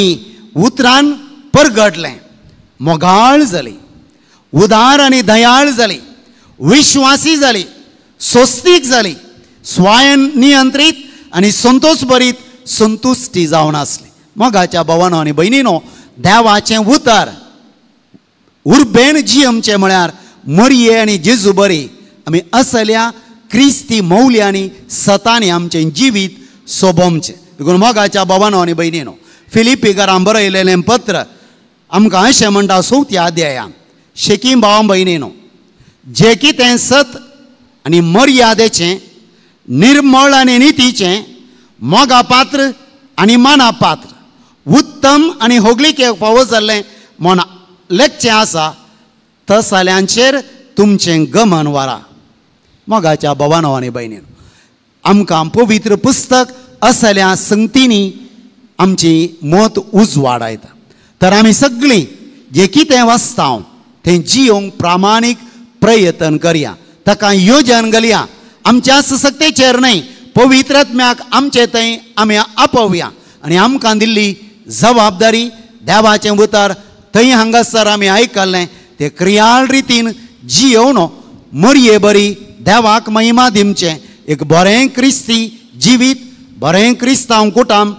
उतरान परगटलें. मोगाळ जाली उदार आनी दयाळ जाली विश्वासी जाली सोस्तीक जाली स्वयं नियंत्रीत आनी संतोश भरीत संतुश्टी जावन आसली. मोगाच्या भावांनो आनी भयणीनो देवाचें उतर उर्बेन जियमचें म्हळ्यार मरये आनी जेजू बरी आमी असल्या क्रिस्ती मौल्यांनी सतांनी आमचें जिवीत सोबोवचें. देखून मोगाच्या भावांनो आनी भयणीनो फिलिपिकारांक बरयलेलें पत्र आमकां अशें म्हणटा 4थ्या अध्यायान शेकीम भावां भयणीनो जें कितें सत आनी मर्यादेचें निर्मळ आनी नितीचें मोगा पात्र आनी माना पात्र उत्तम आनी होगलीकेक फावो जाल्लें मन लेखचें आसा तसल्यांचेर तुमचें गमन व्हरा. मोगाच्या भावांनो आनी भयणीनो आमकां पवित्र पुस्तक असल्या संगतींनी आमची मत उजवाडायता. तर आमी सगळीं जें कितें वाचता तें जियोंक प्रामाणीक प्रयत्न करया. ताका योजन घालया. आमच्या सशक्तेचेर न्हय पवित्रात्म्याक आमचे थंय आमी आपोवया आनी आमकां दिल्ली जबाबदारी देवाचें उतर थंय हांगासर आमी आयकल्लें तें क्रियाळ रितीन जियोवन मरये बरी देवाक महिमा दिवचें एक बरें क्रिस्ती जिवीत बरें क्रिस्तांव कुटुंब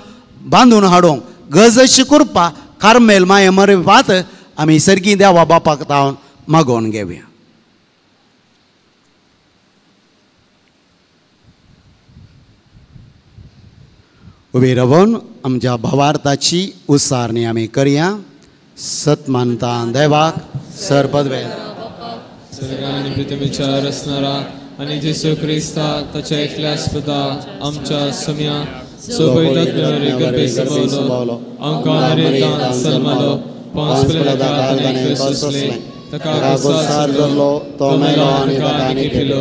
बांदून हाडूंक गरजेची कृपा कार्मेल माये मरे वात आमी सर्गी देवा बापाक तावन मागोवन घेवया. उबे रावन आमच्या भावार्थाची उसारणी आमी करया. सतमानता देवाक सरपदवे सर्गांनी पृथ्वीच्या रचणारा आनी जेसू क्रिस्ता ताच्या एकल्या स्पदा आमच्या सम्या सोबयतात मेळरे गरबे सभवलो आमकां नरेतान सलमलो पांच पिलादाने कसले तका गोसार जल्लो तो मेलो आनी ताका निखिलो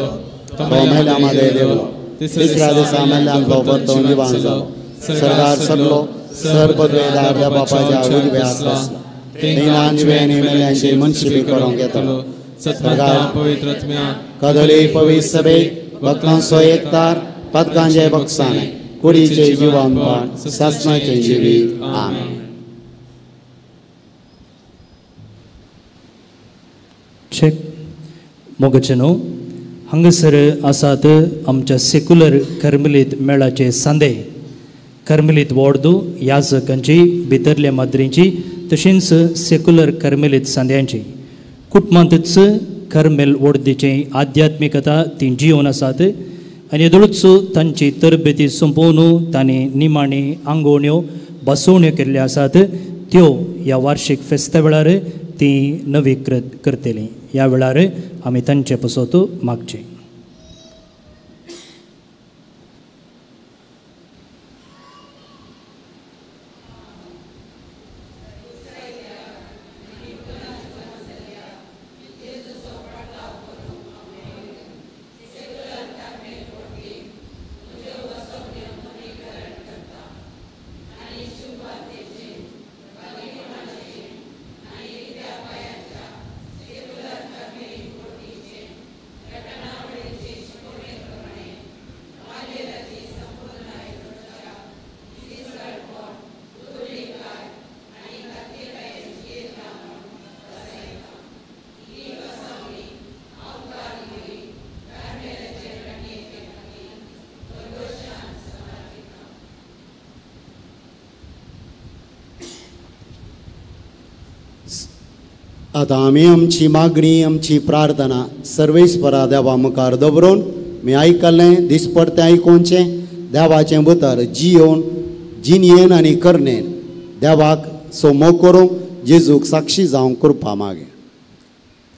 तो मेल्यामध्ये देवलो तिसऱ्या दिसा मेल्यान तो परतून जिवान जालो सरदार सबलो सरपदवेदार त्या बापाच्या उजव्याक बसला तेना जिवेनी मेल्यांची मनशिबी करूंक येतलो सरदार पवित्र आत्म्या कदली पवित्र सभेक भक्तांचो एकतार पदकांचे बक्षाने कुडीचे जिवनपण सासणाचे जिवीत आमेन. चेक मोगचनो हांगासर आसात आमच्या सेक्युलर कर्मलीत मेळाचे सांदे कर्मलीत वॉर्डू याजकांची भितरल्या माद्रींची तशेंच सेक्युलर कर्मलीत सांद्यांची कुटुंबांतच कर्मेल वॉर्डीची आध्यात्मिकता ती जिवन आसात आनी येदोळूच तांची तरबेती संपोवन तांणी निमाणी आंगवण्यो बसवण्यो केल्ल्यो आसात त्यो ह्या वार्षिक फेस्ता वेळार ती नवी करतली. ह्या वेळार आमी तांचे पसत मागचे. आता आमी आमची मागणी आमची प्रार्थना सर्वेस्परा देवा मुखार दवरून मी आयकल्लें दिसपडतें आयकोवचें देवाचें भितर जियेन आनी करनेन देवाक सोमोग करूंक जेजूक साक्षी जावंक कृपा मागे.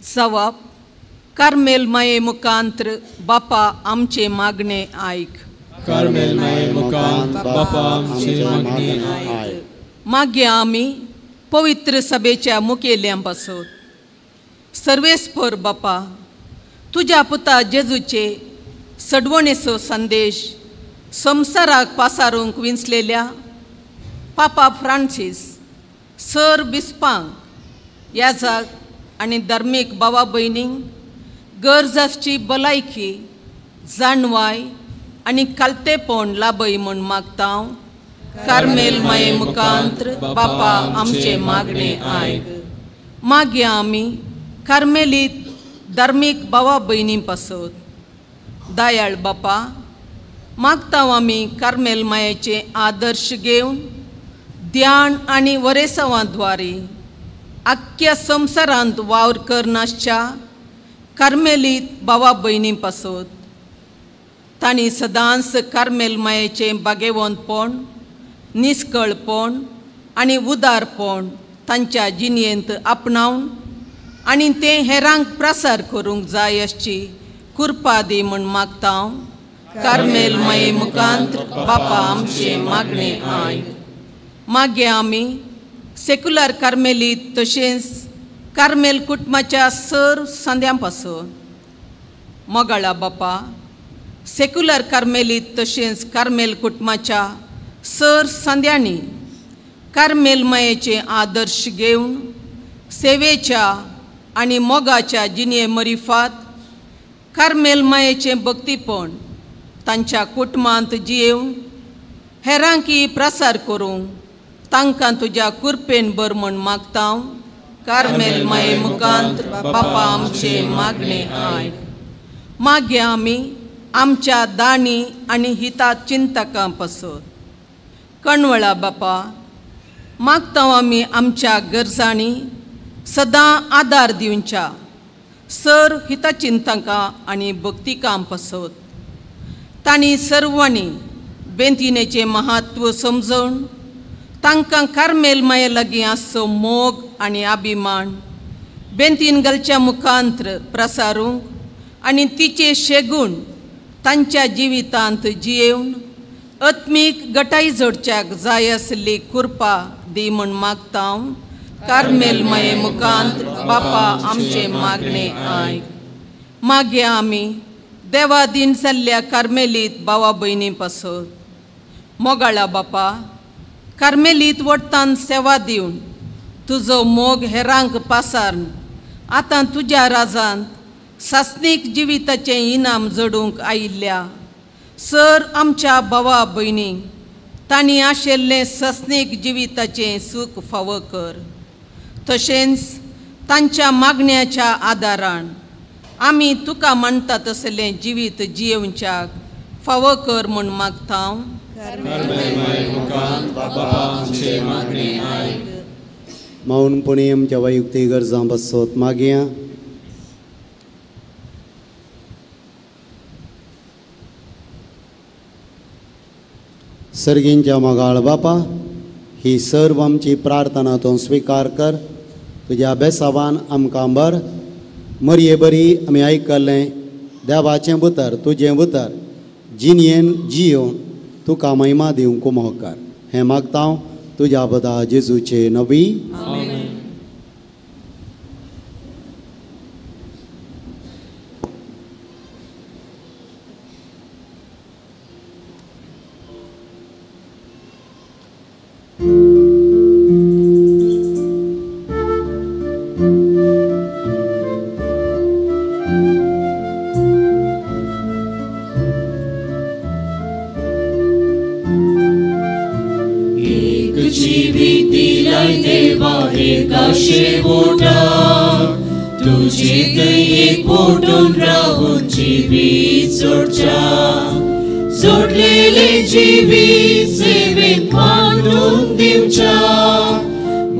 जवाब कार्मेल माये मुखांत्र बापा आमचे मागणे आयक. कार्मेल माये मुखांत बापा आमचे मागणे आयक. मागे आमी पवित्र सभेच्या मुखेल्यांक बसोत. सर्वेस्पर बापा तुझ्या पुता जेजूचे सडवणेचो संदेश संवसाराक पासारूंक विंचलेल्या पापा फ्रांसीस सर बिस्पांक याजाक आनी धर्मीक भावा भयणींक गरजाची भलायकी जाणवाय आनी कालतेपण लाभय म्हूण मागता हांव. कार्मेल माये मुखांत्र बापा आमचे मागणे आयक. मागे आमी कार्मेलीत धार्मीक भावा भयणी पासत. दयाळ बापा मागता आमी कार्मेल मायेचे आदर्श घेवन ध्यान आनी वरेसवांद्वारे आख्ख्या संवसारांत वावर करनासच्या कार्मेलीत भावा भयणी पासत. तांणी सदांच कार्मेल मायेचे बागेवंतपण निश्कळपण आनी उदारपण तांच्या जिणेंत आपणावन आनी तें हेरांक प्रसार करूंक जाय अशी कृपा दी म्हूण मागता हांव. कार्मेल माये मुखांत्र बापा आमचे मागणे आयक. मागे आमी सेक्युलर कार्मेलीत तशेंच कार्मेल कुटुंबाच्या सर सांद्यां पासून मोगाळा बापा सेक्युलर कार्मेलीत तशेंच कार्मेल कुटुंबाच्या सर सांद्यांनी कार्मेल मायेचे आदर्श घेवन सेवेच्या आनी मोगाच्या जिणे मरिफात कार्मेल मायेचें भक्तीपण तांच्या कुटुंबांत जियेवन हेरांकी प्रसार करूंक तांकां तुज्या कृपेन बर म्हूण मागता हांव. कार्मेल माये मुखांत बापा आमचे मागणे आयक. मागे आमी आमच्या दाणी आनी हिता चिंतकां पासत. कणवळा बापा मागता आमी आमच्या गरजांनी सदां आदार दिवच्या सर हितचिंतकां आनी भक्तिकां पासत. तांणी सर्वांनी बेंतिनेचें महत्व समजून तांकां कार्मेल माये लागीं आसचो मोग आनी अभिमान बेंतीन घालच्या मुखांत्र प्रसारूंक आणि तिचे शेगूण तांच्या जिवितांत जियेवन आत्मीक गटाई जोडच्याक जाय आसली कृपा दी म्हण मागता हांव. कार्मेल माये मुखांत बापा आमचे मागणे आयक. मागे आमी देवा दिन जाल्ल्या कार्मेलीत भावा भयणी पासत. मोगाळा बापा, कार्मेलीत वट्टान सेवा दिवन तुजो मोग हेरांक पासारन आतां तुज्या राजांत सासनीक जिविताचें इनाम जोडूंक आयिल्ल्या सर आमच्या भावा भयणींक तांणी आशिल्लें सासनीक जिविताचें सूख फावो कर. तशेंच तांच्या मागण्याच्या आदारान आमी तुका म्हणटा तसलें जिवीत जियेवच्याक फावो कर म्हूण मागता हांव. मौनपणी आमच्या वैयक्तीक गरजां बसत मागया. सर्गींच्या मोगाळ बापा, ही सर्व आमची प्रार्थना तूं स्विकार कर. तुज्या बेसावान आमकां बर मरये बरी आमी आयकल्लें देवाचें उतर तुजें उतर जिणयेन जियोवन तुका महिमा दिवंक कुमो कर. हें मागता हांव तुज्या बदा जेजूचे नवी. शेवटा तुझे दयेक पोटून राहून जिवीत जोडच्या. जोडलेले जिवीत सेवेत मांडून दिवच्या.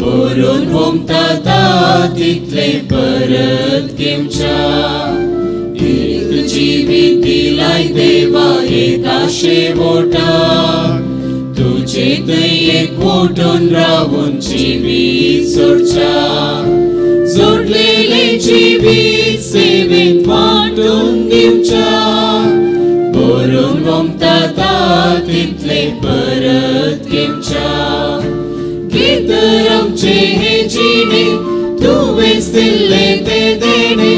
मरून होमता तितले परत घेवच्या. एक जिवीत दिलाय देवा एका शेवटा. तुझे दयेक पोटून राहून जिवीत जोडच्या. जोडलेले जिवीत सेवेत वांटून दिवच्या. भरून वमता तितले परत घेवच्या. गितर आमचे हे जिणे तुवेंच दिल्ले ते देणे.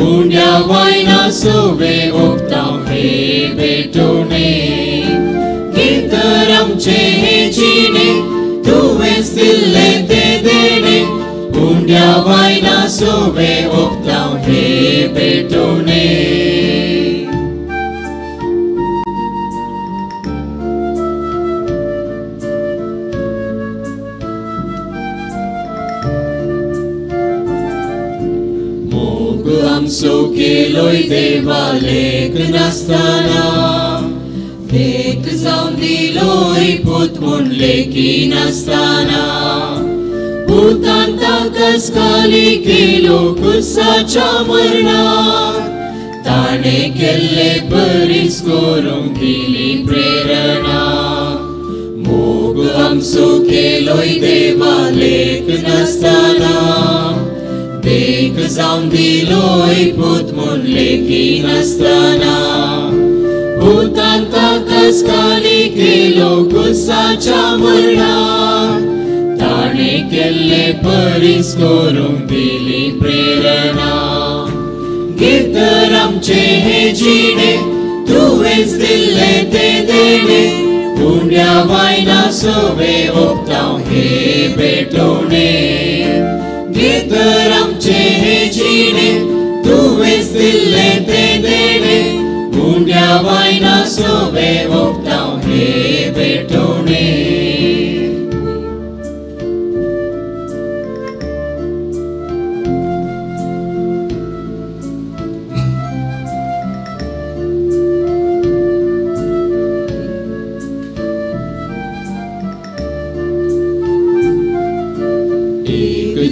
उंड्या वायना सोवे ओपतां हे भेटोवणे. गितर आमचे हे जिणे तुवेंच दिल्ले ते देणे. उंड्या वायना सोवे ओपतां हे भेटोवणे. मोग आमचो केलोय देवा लेक नासतना. देख जावन दिलोय पूत म्हूण लेकी नासतना. पुतान ताकाच खाली केलो कुसाच्या मरणाक. ताणें केल्ले बरीच करूंक दिली प्रेरणा. मोग आमचो केलोय देवा लेक नासतना. देख जावन दिलोय पूत म्हूण लेकी नासतना. पुतान ताकाच खाली केलो कुसाच्या मरणाक. ताणें केल्ले बरीच करूंक दिली प्रेरणा. गितर आमचे हे जिणे तुवेंच दिल्ले ते देणे. उंड्या वायना सोवे ओपतां हे भेटोवणे. गितर आमचे हे जिणे तुवेंच दिल्ले ते देणे. उंड्या वायना सोवे ओपतां हे भेटोवणे.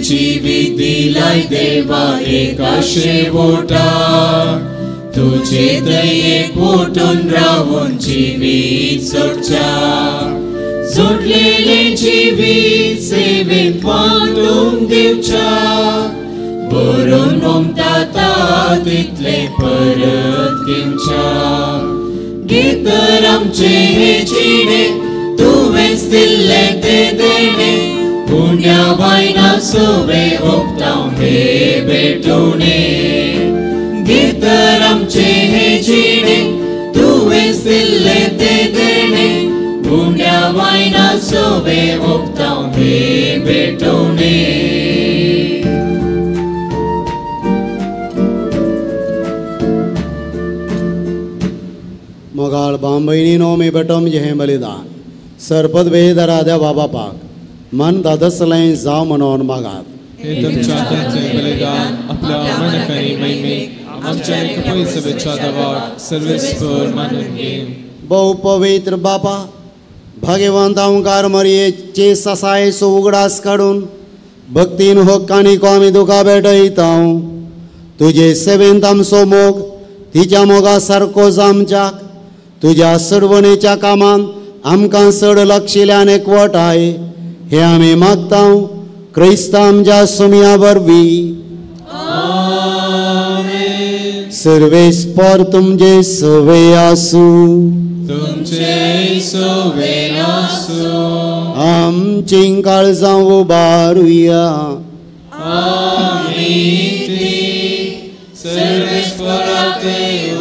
जिवीत दिलाय देवा एका शेवटा. तुझे दयेक पोटून राहून जिवीत जोडच्या. जोडलेले जिवीत सेवेत वांटून दिवच्या. भरून ममता तितले परत घेवच्या गितर आमचे हे जिणे तुवेंच दिल्ले ते देणे पुण्या वायना सोबे ओपतां हे भेटोवणे गितर आमचे हे जिणे तुवेंच दिल्ले ते देणे पुण्या वायना सोबे ओपतां हे भेटोवणे मोगाळ बांबयनीनो मी बेटोम जे हें बलिदान सरपद वेदरा देवा बापाक मन दादसलें जाव म्हणून मागात हे तुमच्या हातांतलें बलिदान आपल्या मनकरी महिमेक आमच्या एक पयस विचार वाट सर्वेस्पर मानून घे बहु पवित्र बापा भाग्यवंत ओंकार मरियेचे ससायेचो उगडास काडून भक्तीन हक्कानी को आमी तुका भेटयता तुजे सेवेंत आमचो मोग तिच्या मोगा सारकोच आमच्याक तुज्या सडवणेच्या कामान आमकां चड लक्षिल्ल्यान एकवटाय हे आमी मागता क्रिस्त आमच्या सुमया वरवीं सर्वेस्पर तुमचे सवे आसूं तुमचे सोवे आसूं आमचीं काळजां उबारुया आमी ती सर्वेस्पराते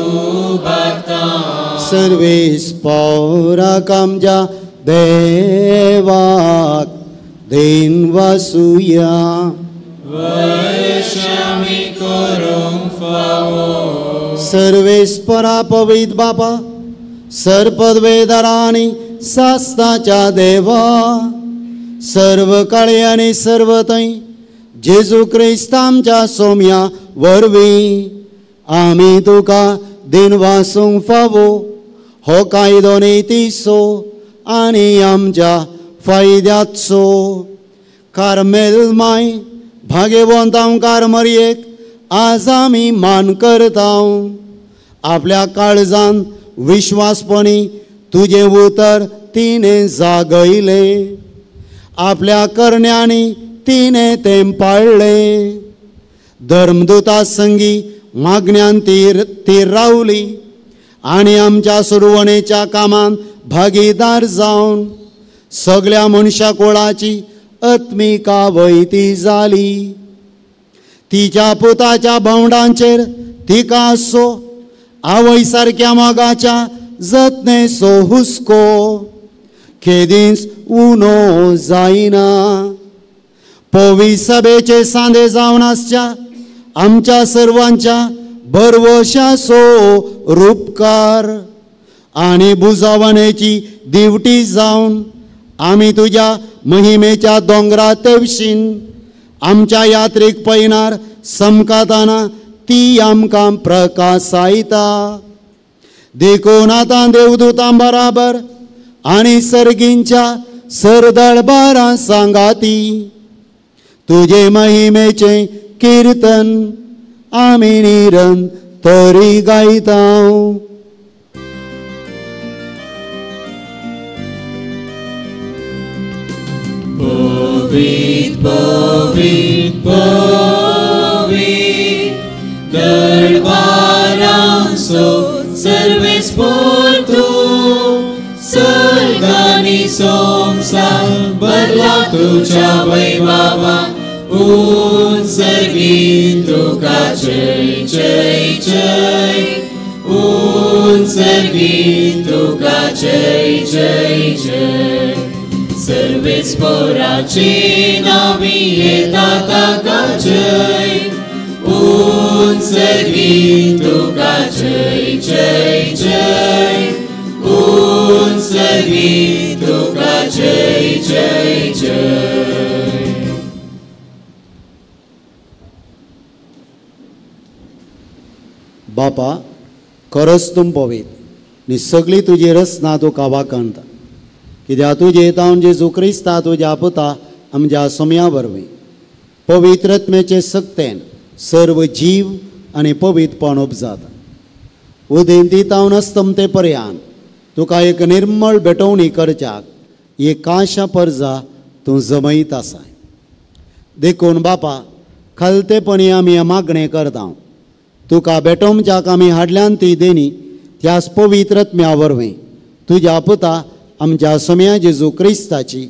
उबारता सर्वेस्पराक आमच्या देवाक देन वासुया वर्षामी करूंक फावो सर्वेस्परा पवित्र बापा सरपद वेदरा आनी सास्ताच्या देवा सर्व काळे आनी सर्व थंय जेजू क्रिस्त आमच्या सोम्या वरवीं आमी तुका दिन वासूंक फावो हो कायदो नितीचो आनी आमच्या फायद्याचो कार्मेल माय भाग्यवंत ओंकार मरियेक आज आमी मान करता आपल्या काळजान विश्वासपणी तुझे उतर तिने जागयले आपल्या करण्यांनी तिने तें पाळले धर्मदूता संगी मागण्यान ती रावली आनी आमच्या सुरवणेच्या कामान भागीदार जावन सगळ्या मनशा कुळाची आत्मिका वैती जाली तिच्या पुताच्या भोंवडांचेर तिका आसो आवय सारक्या मोगाच्या जतनेचो हुस्को केदींच उनो जायना पवी सभेचे सांदे जावन आसच्या आमच्या सर्वांच्या भरवशाचो रूपकार आनी बुजावणेची दिवटी जावन आमी तुज्या महिमेच्या दोंगरा तेवशीन आमच्या यात्रेक पयनार समकाताना ती आमकां प्रकाशायता देखून आतां देवदूतां बराबर आनी सर्गींच्या सरदळबारां सांगाती तुजे महिमेचें कीर्तन आमी निरंतरी गायता पवित्र पवित्र पवित्र दरबारांचो सर्वेस्पर तूं सर्गांनी संसार भरला तुज्या वैभवान उंचगी तुका जय जय जय उंचगी तुका जय जय जय सर्वेस्पराचे नावी येता ताका जय उंचगी तुका जय जय जय उंचगी तुका जय जय जय बापा खरंच तुम पवित्र नी सगळी तुजी रचना तुका वाकणता कित्याक तुजे येतावन जेजू क्रिस्ता तुज्या पुता आमच्या सोम्या वरवीं पवित्रत्मेचे सक्तेन सर्व जीव आनी पवित्रपण उपजाता उदेंत दितावन अस्तमते पर्यान तुका एक निर्मळ भेटवणी करच्याक एक आशा पर्जा तूं जमयत आसाय देखून बापा खालतेपणी आमी मागणें करता तुका बेटोमच्याक आमी हाडल्यान ती देणी त्यास पवित्रत्म्या वरवीं तुज्या पुता आमच्या सोम्या जेजू क्रिस्ताची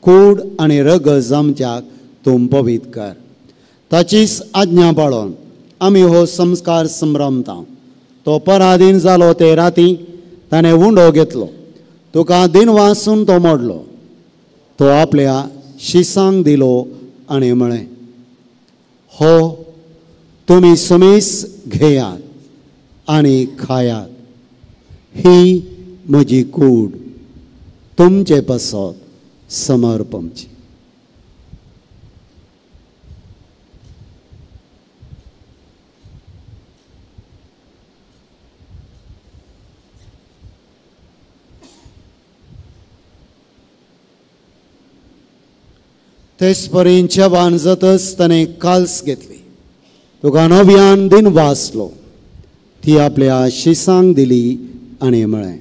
कूड आनी रगत आमच्याक तूं पवित्र कर. ताचीच आज्ञा पाळोवन आमी हो संस्कार संभ्रमता. तो पराधीन जालो ते राती ताणें उंडो घेतलो. तुका दिन वासून तो मोडलो. तो आपल्या शिसांक दिलो आनी म्हळें, हो तुमी समीस घेयात आनी खायात. ही म्हजी कूड तुमचे पासत समर्पणची. तेच परीन जेवण जातच ताणें काल्स घेतली. तुका नव्यान दिन वाचलो. ती आपल्या शिसांक दिली आनी म्हळें,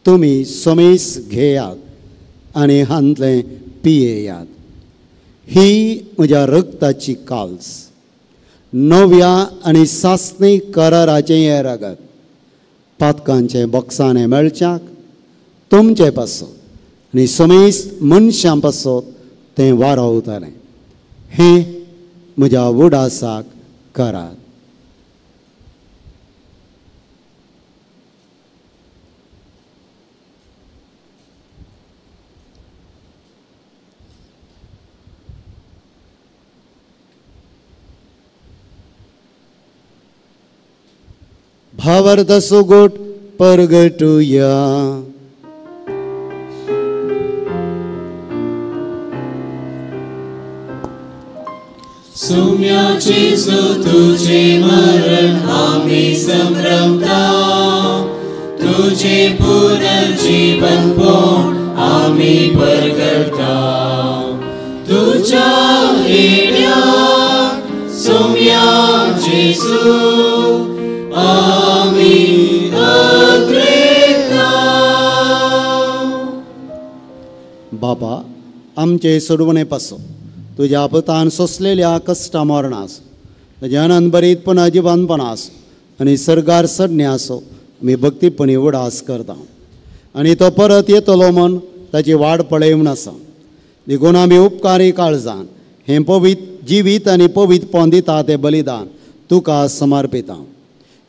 तुमी समीस घेयात आनी हांतलें पियेयात. ही म्हज्या रगताची काल्स, नव्या आनी सासणी कराराचें हें रगत. पातकांचें बॉक्सांनी मेळच्याक तुमचे पासत आनी समीस मनशां पासत तें वारवतलें. हें म्हज्या उडासाक करात. भावार्थ सुगोट परगटुया. सोम्याचे तुझे मरण आम्ही संभ्रमता. तुझे पुनर्जीवन पण आम्ही परगटता. तुझ्या येण्याक सोम्या जेजू आम्ही अग्रेता. बाबा आमचे सोडवणे पासो तुज्या पुतान सोंसलेल्या कश्टा मरणास ताजे अनंत बरीतपण अजिबानपणास आनी सरगार सडण्याचो आमी भक्तीपणी उडास करता. आनी तो परत येतलो म्हण ताची वाट पळयवन आसा. देखून आमी उपकारी काळजान हें पवित्र जिवीत आनी पवित्रपण दिता तें बलिदान तुका समर्पिता.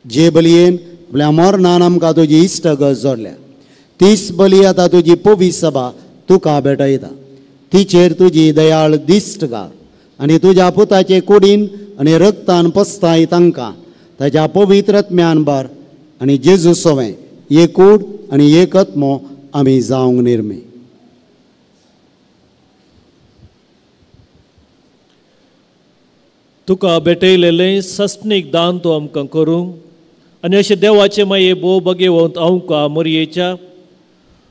जे बलयेन आपल्या मरणान आमकां तुजी इश्टगत जोडल्या तीच बली आतां तुजी पवित्र सभा तुका भेटयता. तिचेर तुजी दयाळ दिश्ट घाल आनी तुज्या पुताचे कुडीन आनी रगतान पस्ताय तांकां ताच्या पवित्रत्म्यान भर आनी जेजू सोवें एकूड आनी एकत्मो आमी जावंक निर्मी. तुका भेटयलेलें सस्नीक दान तूं आमकां करूंक आनी अशें देवाचे माये भोव बगेवंत आमकां मरयेच्या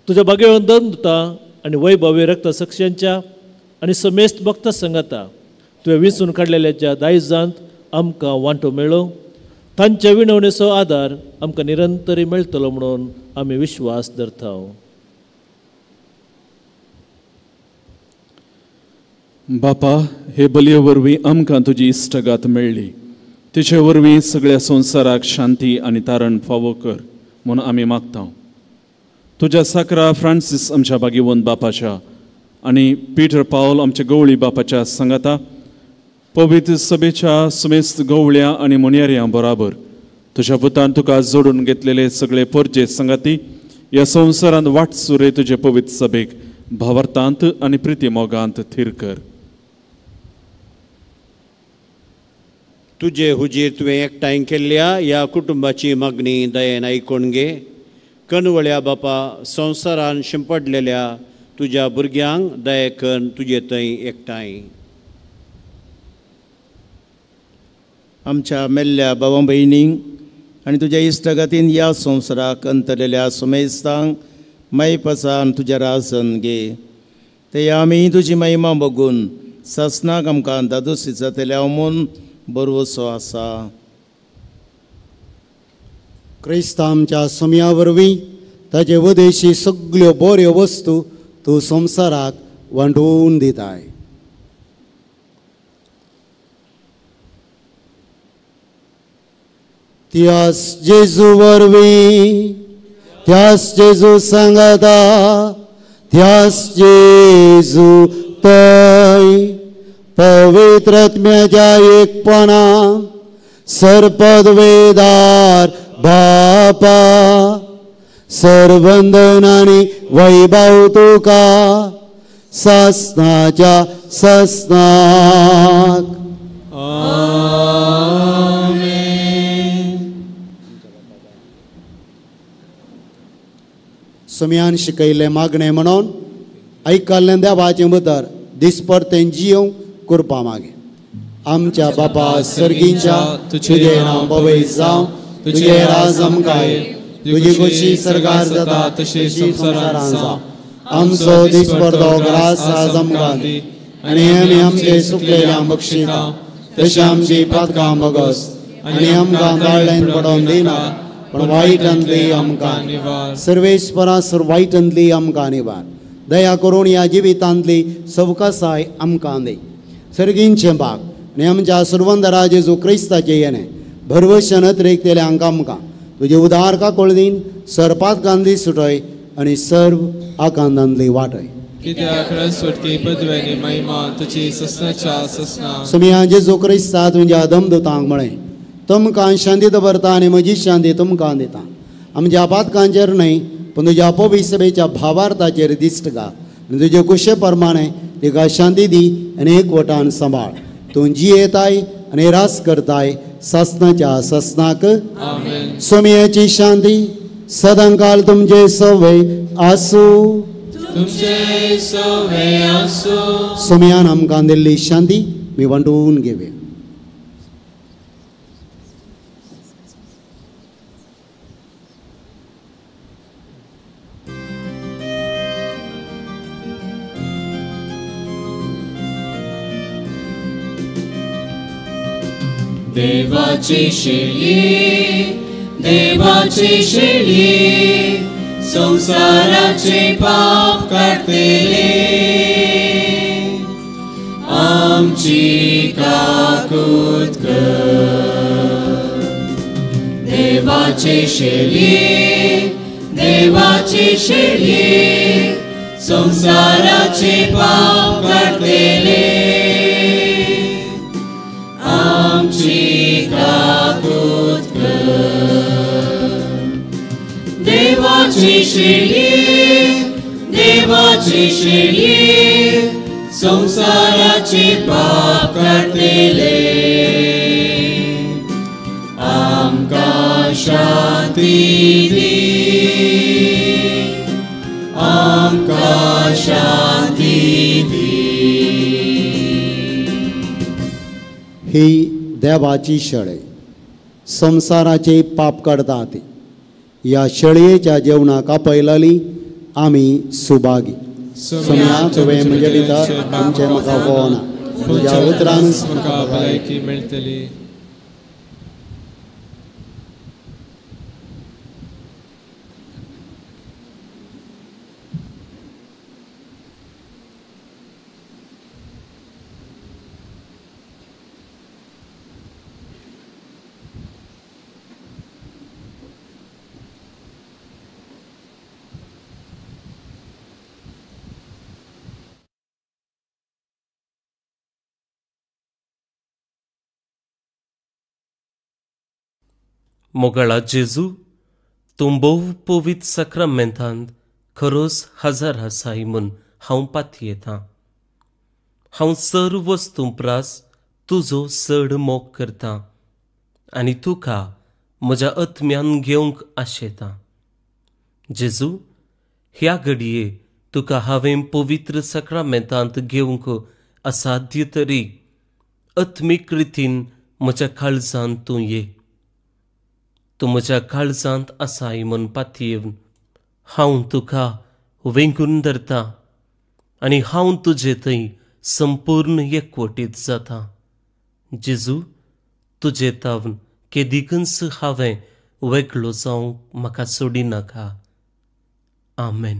तुज्या बगेवंत दंता आनी वैभवी रक्त साक्षांच्या आनी समेस्त भक्त संगता तुवें विंचून काडलेल्या दायजांत आमकां वांटो मेळो. तांच्या विणवणेचो आदार आमकां निरंतरी मेळटलो म्हणून आमी विश्वास धरता. बापा हे बलये वरवीं आमकां तुजी इश्टगात मेळ्ळी. तिचे वरवीं सगळ्या संवसाराक शांती आनी तारण फावो कर म्हूण आमी मागता. तुज्या साकरा फ्रांसीस आमच्या बागेवंत बापाच्या आनी पिटर पावल आमच्या गवळी बापाच्या सांगाता पवित्र सभेच्या समेस्त गवळ्या आनी मुनियाऱ्यां बराबर तुज्या पुतान तुका जोडून घेतलेले सगळे परजे संगाती ह्या संवसारांत वाट सुरे तुजे पवित्र सभेक भावार्थांत आनी प्रिती मोगांत थीर कर. तुजे हुजीर तुवें एकठांय केल्ल्या ह्या कुटुंबाची मागणी दयेन आयकून घे. कणवळ्या बापा संवसारान शिंपडलेल्या तुज्या भुरग्यांक दये कर तुजे थंय एकठांय. आमच्या मेल्ल्या भावां भयणींक आनी तुज्या इश्टगातीन ह्या संवसाराक अंतरलेल्या सुमेस्तांक मायपासान तुज्या रासन घे. ते आमी तुजी महिमा बघून ससनाक आमकां दादोसी जातल्या म्हूण बरवसो आसा. क्रिस्त आमच्या सोम्या वरवीं ताचे वदेशी सगळ्यो बऱ्यो वस्तू तूं संवसाराक वांटून दिताय. त्यास जेजू वरवीं त्यास जेजू सांगता त्यास जेजू तय पवित्र आत्म्याच्या एकपणा सरपदवेदार बापा सर्वंदनानी वैभव तुका ससनाच्या ससनाक सुमयान शिकयले मागणे म्हणून ऐकल्लें देवाचें उतर दिसपरतें जीव करपा मागे आमच्या बापा सर्गींच्या तुझे नांव पवित्र जावं तुझे राज आमकां तुझी कशी सरकार जाता तशी संवसारांत जावं आमचो दिसपरतो ग्रास आज आमकां दी आनी आमी आमचे सुकलेल्यांक बक्षिता तशी आमची पातकां बगस आनी आमकां गाळ्यांत पडोवन दिना पण वायटांतली आमकां सर्वेस्परा वायटांतली आमकां निवार दया करून ह्या जिवितांतली सवकासाय आमकां दी सर्गींचे बाग आनी आमच्या सुरवंदरा जेजू क्रिस्ताचे येणे भरवशन रेखतेल्यांक आमकां तुजे उदार काकोळ दीन सरपात गांधी सुटय आनी सर्व आकांतांतली वाटय सुमया जेजू क्रिस्ता तुज्या दमदुतांक म्हळें तुमकां शांती दवरता आनी म्हजी शांती तुमकां दिता आमच्या आपातकांचेर न्हय पूण तुज्या पवित्र सभेच्या भावार्थाचेर दिश्ट घाल आनी तुजे कुशे प्रमाणे तिका शांती दी आनी एकवटान सांबाळ तूं जियेताय आनी रास करताय ससनाच्या ससनाक सुमयेची शांती सदांकाल तुमचे सवय आसूं सुमयान आमकां दिल्ली शांती मी वांटून घेवया देवाचे शेळये संसाराचे पाप काढतेले आमची काकूत कर देवाचे शेळये संसाराचे पाप काढतेले आमची काकूत कर देवाचे शेळये संसाराचे पाप काढतेले आमकां शांती दी आमकां शांती दी ही देवाची शेळय संसाराचे पाप काढता ती या शेळयेच्या जेवणाक आपयलाली आमी सुभागी सुमया तुवें म्हजे भितर आमचें म्हाका पळोवना तुज्या उतरान म्हाका भलायकी मेळटली मोगळा जेजू तूं भोव पवित्र सक्रामेंतांत खरोच हजर आसाय म्हूण हांव पातयेतां हांव सर्व वस्तू प्रास तुजो चड मोग करतां आनी तुका म्हज्या आत्म्यान घेवंक आशेतां जेजू ह्या घडये तुका हांवें पवित्र सक्रामेंतांत घेवंक असाध्य तरी आत्मीक रितीन म्हज्या काळजांत तूं ये तूं म्हज्या काळजांत आसाय म्हूण पातयेवन हांव तुका वेंगून धरतां आनी हांव तुजे थंय संपूर्ण एकवटीत जाता जेजू तुजे तावन केदिकच हांवें वेगळो जावंक म्हाका सोडिनाका आमेन.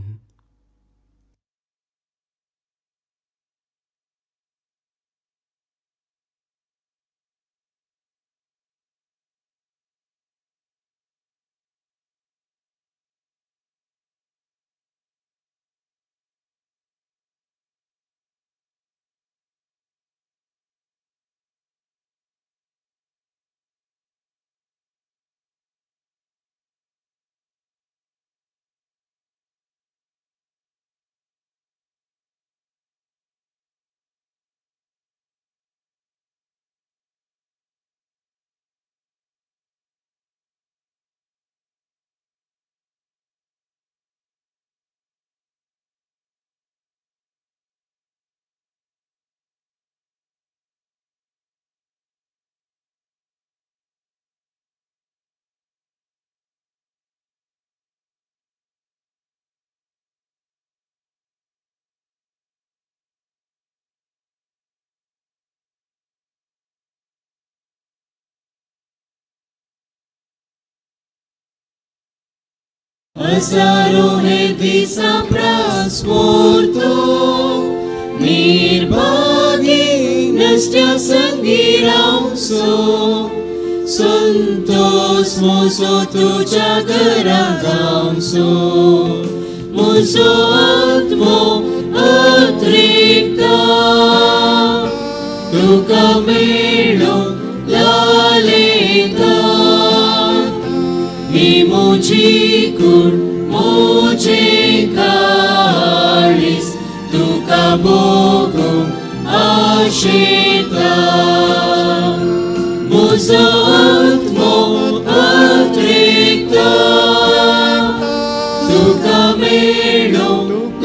Hăzărul hedisa prasporto, nirbagi năstea sangirau so, Santos moso tu jagaragam so, moso atmo atrikta, tu kamelo lalita, Imujikur mujikaris, tu kabogum ashita. Muzat mo atrikta, tu kamelo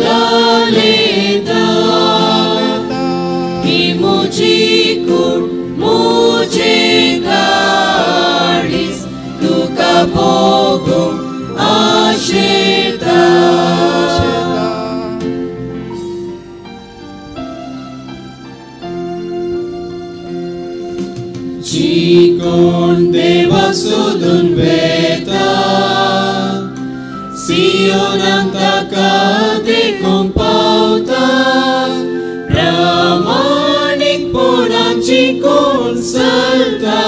lalita, Imujikur mujikaris, tu kabogum ashita. Jikon deva sudun veta, Sion antaka dekon pauta, Ramanik punan jikon salta,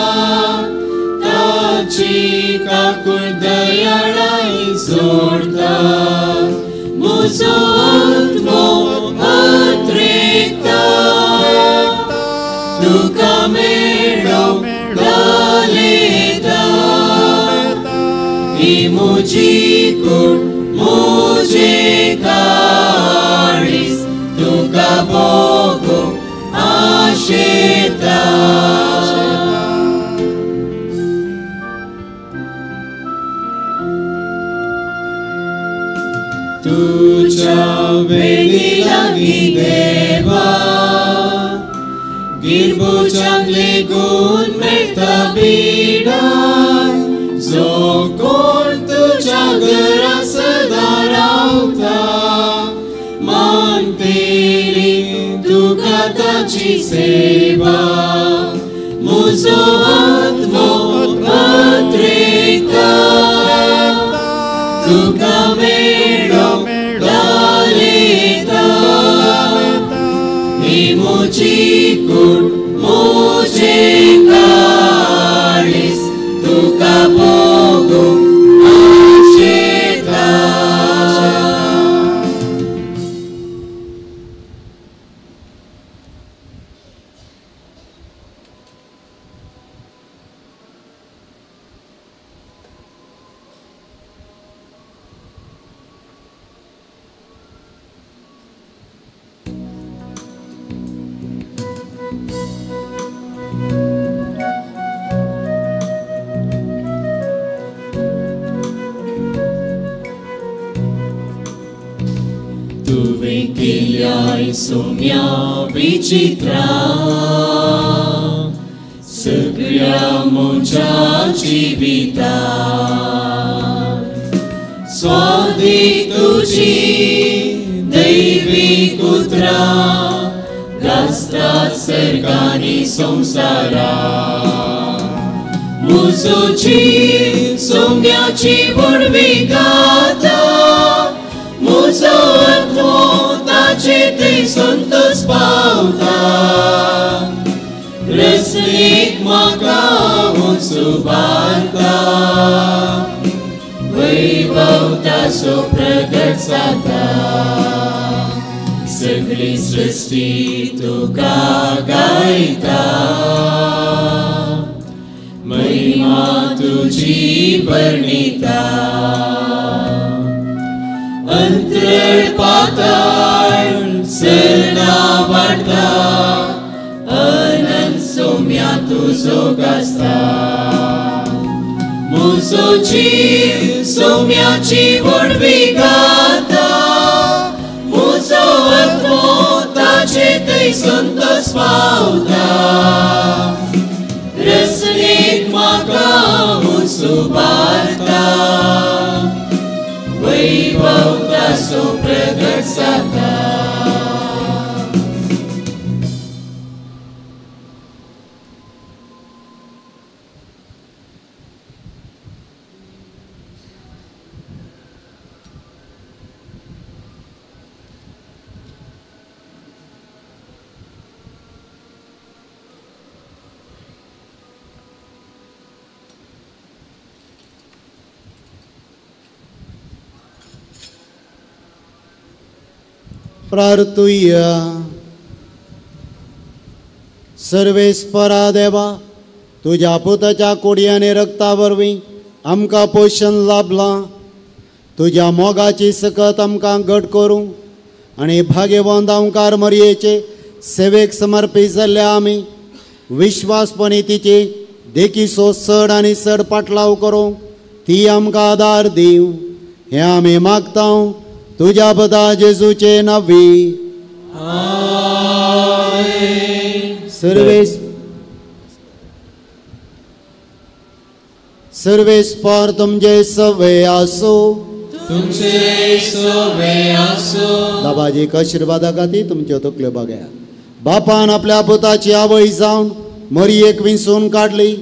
Tachika kurdayalai sorta, Muzot mo atrikta, tu kamelo lalita, Imujikur mujikaris, tu kabogum ashita. Tuja vedi lagi deva, Girbo jangle gun mertabidan, Zokon tuja gara sadarauta, Manteli tu katachi seva, Muzot mo atrikta, tu kamelo lalita, Imujikur mujikaris, tu kabogum ashita. Tu vechiliai sumia vicitra, Săgriamo giaci vita, Swadi tuci devi kutra, Gasta sergani samsara, Musuci somniaci vorvigata, Muzat mo tacite santos pauta, Răsnic macaun subarta, Văivăuta soprăgățata, Săgli srăstitu ca gaita, Măima tuci vărnita, Întrăr patar sărna varta, Înân somia tu zogasta, Musoci somiaci vorbigata, Muso atmota ce te-i sântă spauta, Răsnic macaun subarta, Văivăuta soprăgățata. प्रार्थुया. सर्वेस्परा देवा, तुझ्या पुताच्या कोडयाने रक्ता वरवीं आमकां पोषण लाभलां. तुझ्या मोगाची सकत आमकां घट करूं आनी भाग्यवंत ओंकार मरयेचे सेवेक समर्पीत जाल्ल्या आमी विश्वासपणी तिची देखीसो चड आनी चड पाटलाव करूं ती आमकां आदार दिव. हें आमी मागतां तुज्या पुता जेजूचे नांवी. सर्वेस्पर तुमचे सवे आसो. तुमचे सवे आसो. दाबाजीक आशिर्वादा खातीर तुमच्यो तकल्यो बघ्या. बापान आपल्या पुताची आवय जावन मरयेक विंचून काडली,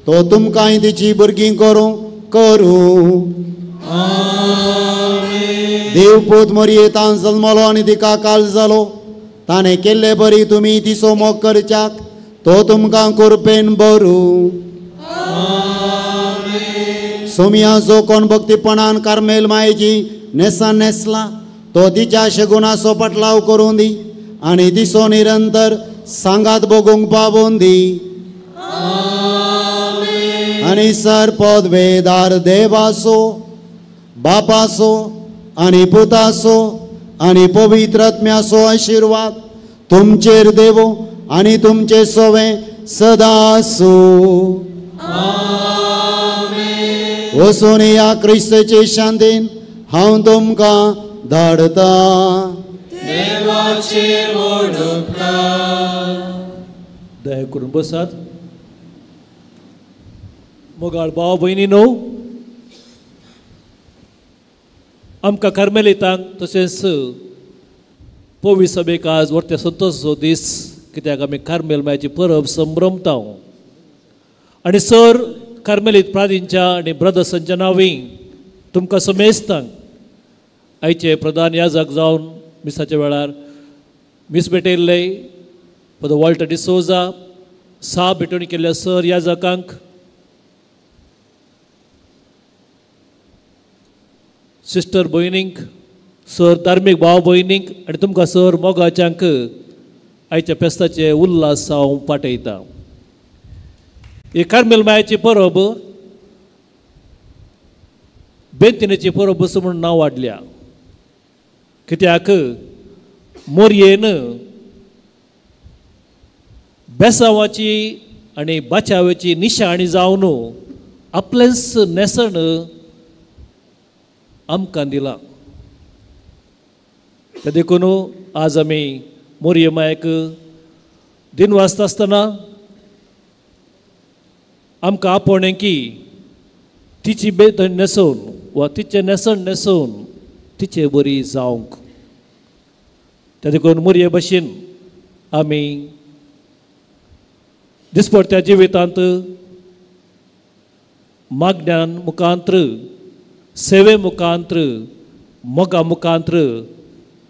तो तुमकांय तिची भुरगीं करूं. देवपूत मरयेंतान जल्मलो आनी तिका काल जालो. ताणें केल्ले बरी तुमी तिचो मोग करच्याक तो तुमकां कुरपेन भरूं. सोमिया जो कोण भक्तीपणान कार्मेल मायेची नेसान नेसला तो तिच्या शगुनाचो पटलाव करून दी आनी तिचो निरंतर सांगात भोगूंक पावोवन दी. आनी सरपद वेदार देवाचो, बापाचो आनी पुताचो आनी पवित्र आत्म्याचो आशिर्वाद तुमचेर देवो आनी तुमचे सोवे सदा आसो. वचून या क्रिस्ताचे शांतीन हांव तुमकां धाडता. देवाचेर व्हड उपकार. दया करून बसात. मोगाळ भाव भयणीनो, आमकां कार्मेलीतांक तशेंच पवित्र सभेक आज व्हडले संतोशाचो दीस, कित्याक आमी कार्मेल मायेची परब संभ्रमता. आनी सर कार्मेलीत प्रादींच्या आनी ब्रदर्सांच्या नांवी तुमकां समेस्तांक आयचे प्रधान याजक जावन मिसाच्या वेळार मिस भेटयल्ले फॉर द वॉल्टर डिसोजा, 6 भेटवणी केल्ल्या सर याजकांक, सिस्टर भयणींक, सर धार्मीक भाव भयणींक आनी तुमकां सर मोगाच्यांक आयच्या फेस्ताचे उल्हास हांव पाठयता. ही कार्मेल मायेची परब बेंतिनेची परब असो म्हूण नांव वाडल्या, कित्याक मोरयेन बेसांवाची आनी बाचावेची निशाणी जावन आपलेंच नेसण आमकां दिलां. ते देखून आज आमी मोरये मायेक दिन वाजता आसतना आमकां आपणें की तिची बेतण नेसोवन वा तिचें नेसण नेसोवन तिचे बरी जावंक. ते देखून मोरये भशेन आमी दिसपट्ट्या जिवितांत मागण्यान मुखांत्र, सेवे मुखांत्र, मोगा मुखांत्र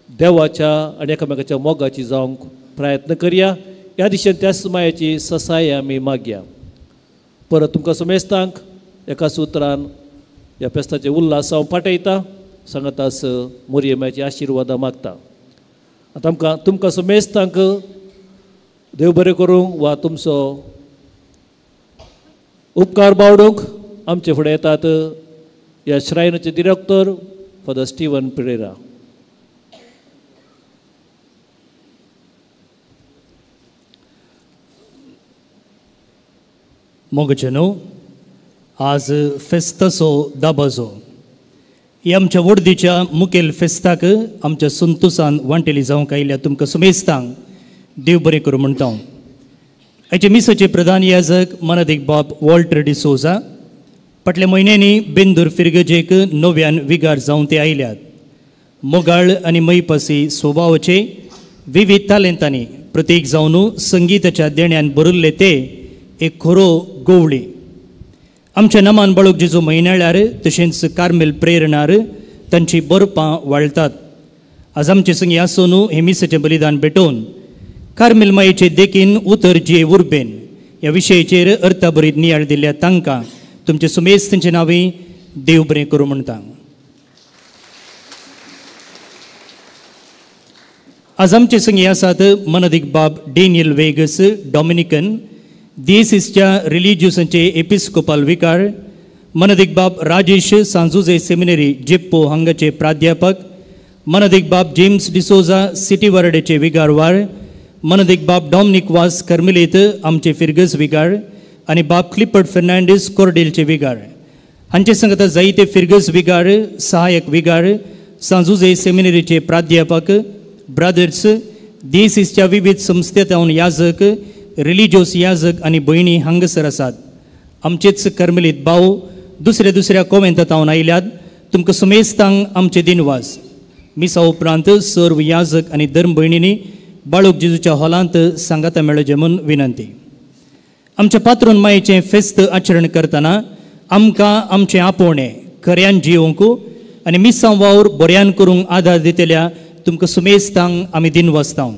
देवाच्या आनी एकामेकाच्या मोगाची जावंक प्रयत्न करया. ह्या दिशेन त्याच मायेची ससाय आमी मागया. परत तुमकां समेस्तांक एका सुत्रान ह्या फेस्ताचे उल्हास हांव पाठयता. सांगतास मोरये मायेची आशिर्वादा मागता. आतां तुमकां समेस्तांक देव बरें करूंक वा तुमचो उपकार बावडूंक आमचे फुडें येतात ह्या श्रायनाचे डिरेक्टर फादर स्टीवन पेरेरा. मोगचेनो, आज फेस्ताचो दाबाजो. ही आमच्या वर्दीच्या मुखेल फेस्ताक आमच्या संतोशान वांटेली जावंक आयल्या तुमकां समेस्तांक देव बरें करूं म्हणटा. हाचे मिसाचे प्रधान याजक मानादीक बाब वॉल्टर डिसोजा फाटल्या म्हयन्यांनी बेंदूर फिरगजेक नव्यान विगार जावन ते आयल्यात. मोगाळ आनी मैपासी स्वभावाचे विविध तालेंतांनी प्रत्येक जावन संगीताच्या देण्यान भरिल्ले ते एक खरो गोवळी. आमच्या नामान बाळूक जेजू म्हयन्याळ्यार तशेंच कार्मेल प्रेरणार तांची बरपां वाळटात. आज आमचे संगी आसून हे मिसाचें बलिदान भेटोवन कार्मेल मायेचे देखीन उतर जे उर्बेन ह्या विशयाचेर अर्थाभरीत नियाळ दिल्ल्या तांकां तुमचे सुमेस्तांचे नांवी देव बरें करूं म्हणटा. आज आमचे संगी आसात मनदीक बाब डेनियल वेगस डॉमिनिकन दिएसिसच्या रिलिजियसांचे एपिस्कोपल विकार, मनदीक बाब राजेश सांजुजे सेमिनरी जिप्पो हांगाचे प्राध्यापक, मनदीक बाब जेम्स डिसोजा सिटी वर्डेचे विगारवार, मनदीक बाब डॉमिनिक वास कर्मिलेत आमचे फिरगस विगार आणि बाब क्लिपर्ड फर्नांडीस कोर्डेलचे विगार. हांचे संगत जायते फिरगस विगार, सहाय्यक विगार, सांजुजे सेमिनरीचे प्राध्यापक, ब्रदर्स, दिएसिसच्या विविध संस्थेतावन याजक, रिलिजियस याजक आणि भयणी हांगसर आसात. आमचेच कर्मलीत भाव दुसऱ्या दुसऱ्या कोवेंतातावन आयल्यात. तुमकां सुमेस्तांक आमचे दिनवास. मिसा उपरांत सर्व याजक आणि धर्म भयणींनी बाळूक जेजूच्या हॉलांत सांगाता मेळचे म्हूण विनंती. आमच्या पात्रोन मायेचें फेस्त आचरण करतना आमकां आमचें आपोवणें खऱ्यान जियोवंक आनी मिसां वावर बऱ्यान करूंक आदार दितल्या तुमकां सुमेस्तांक आमी दिनवासतांव.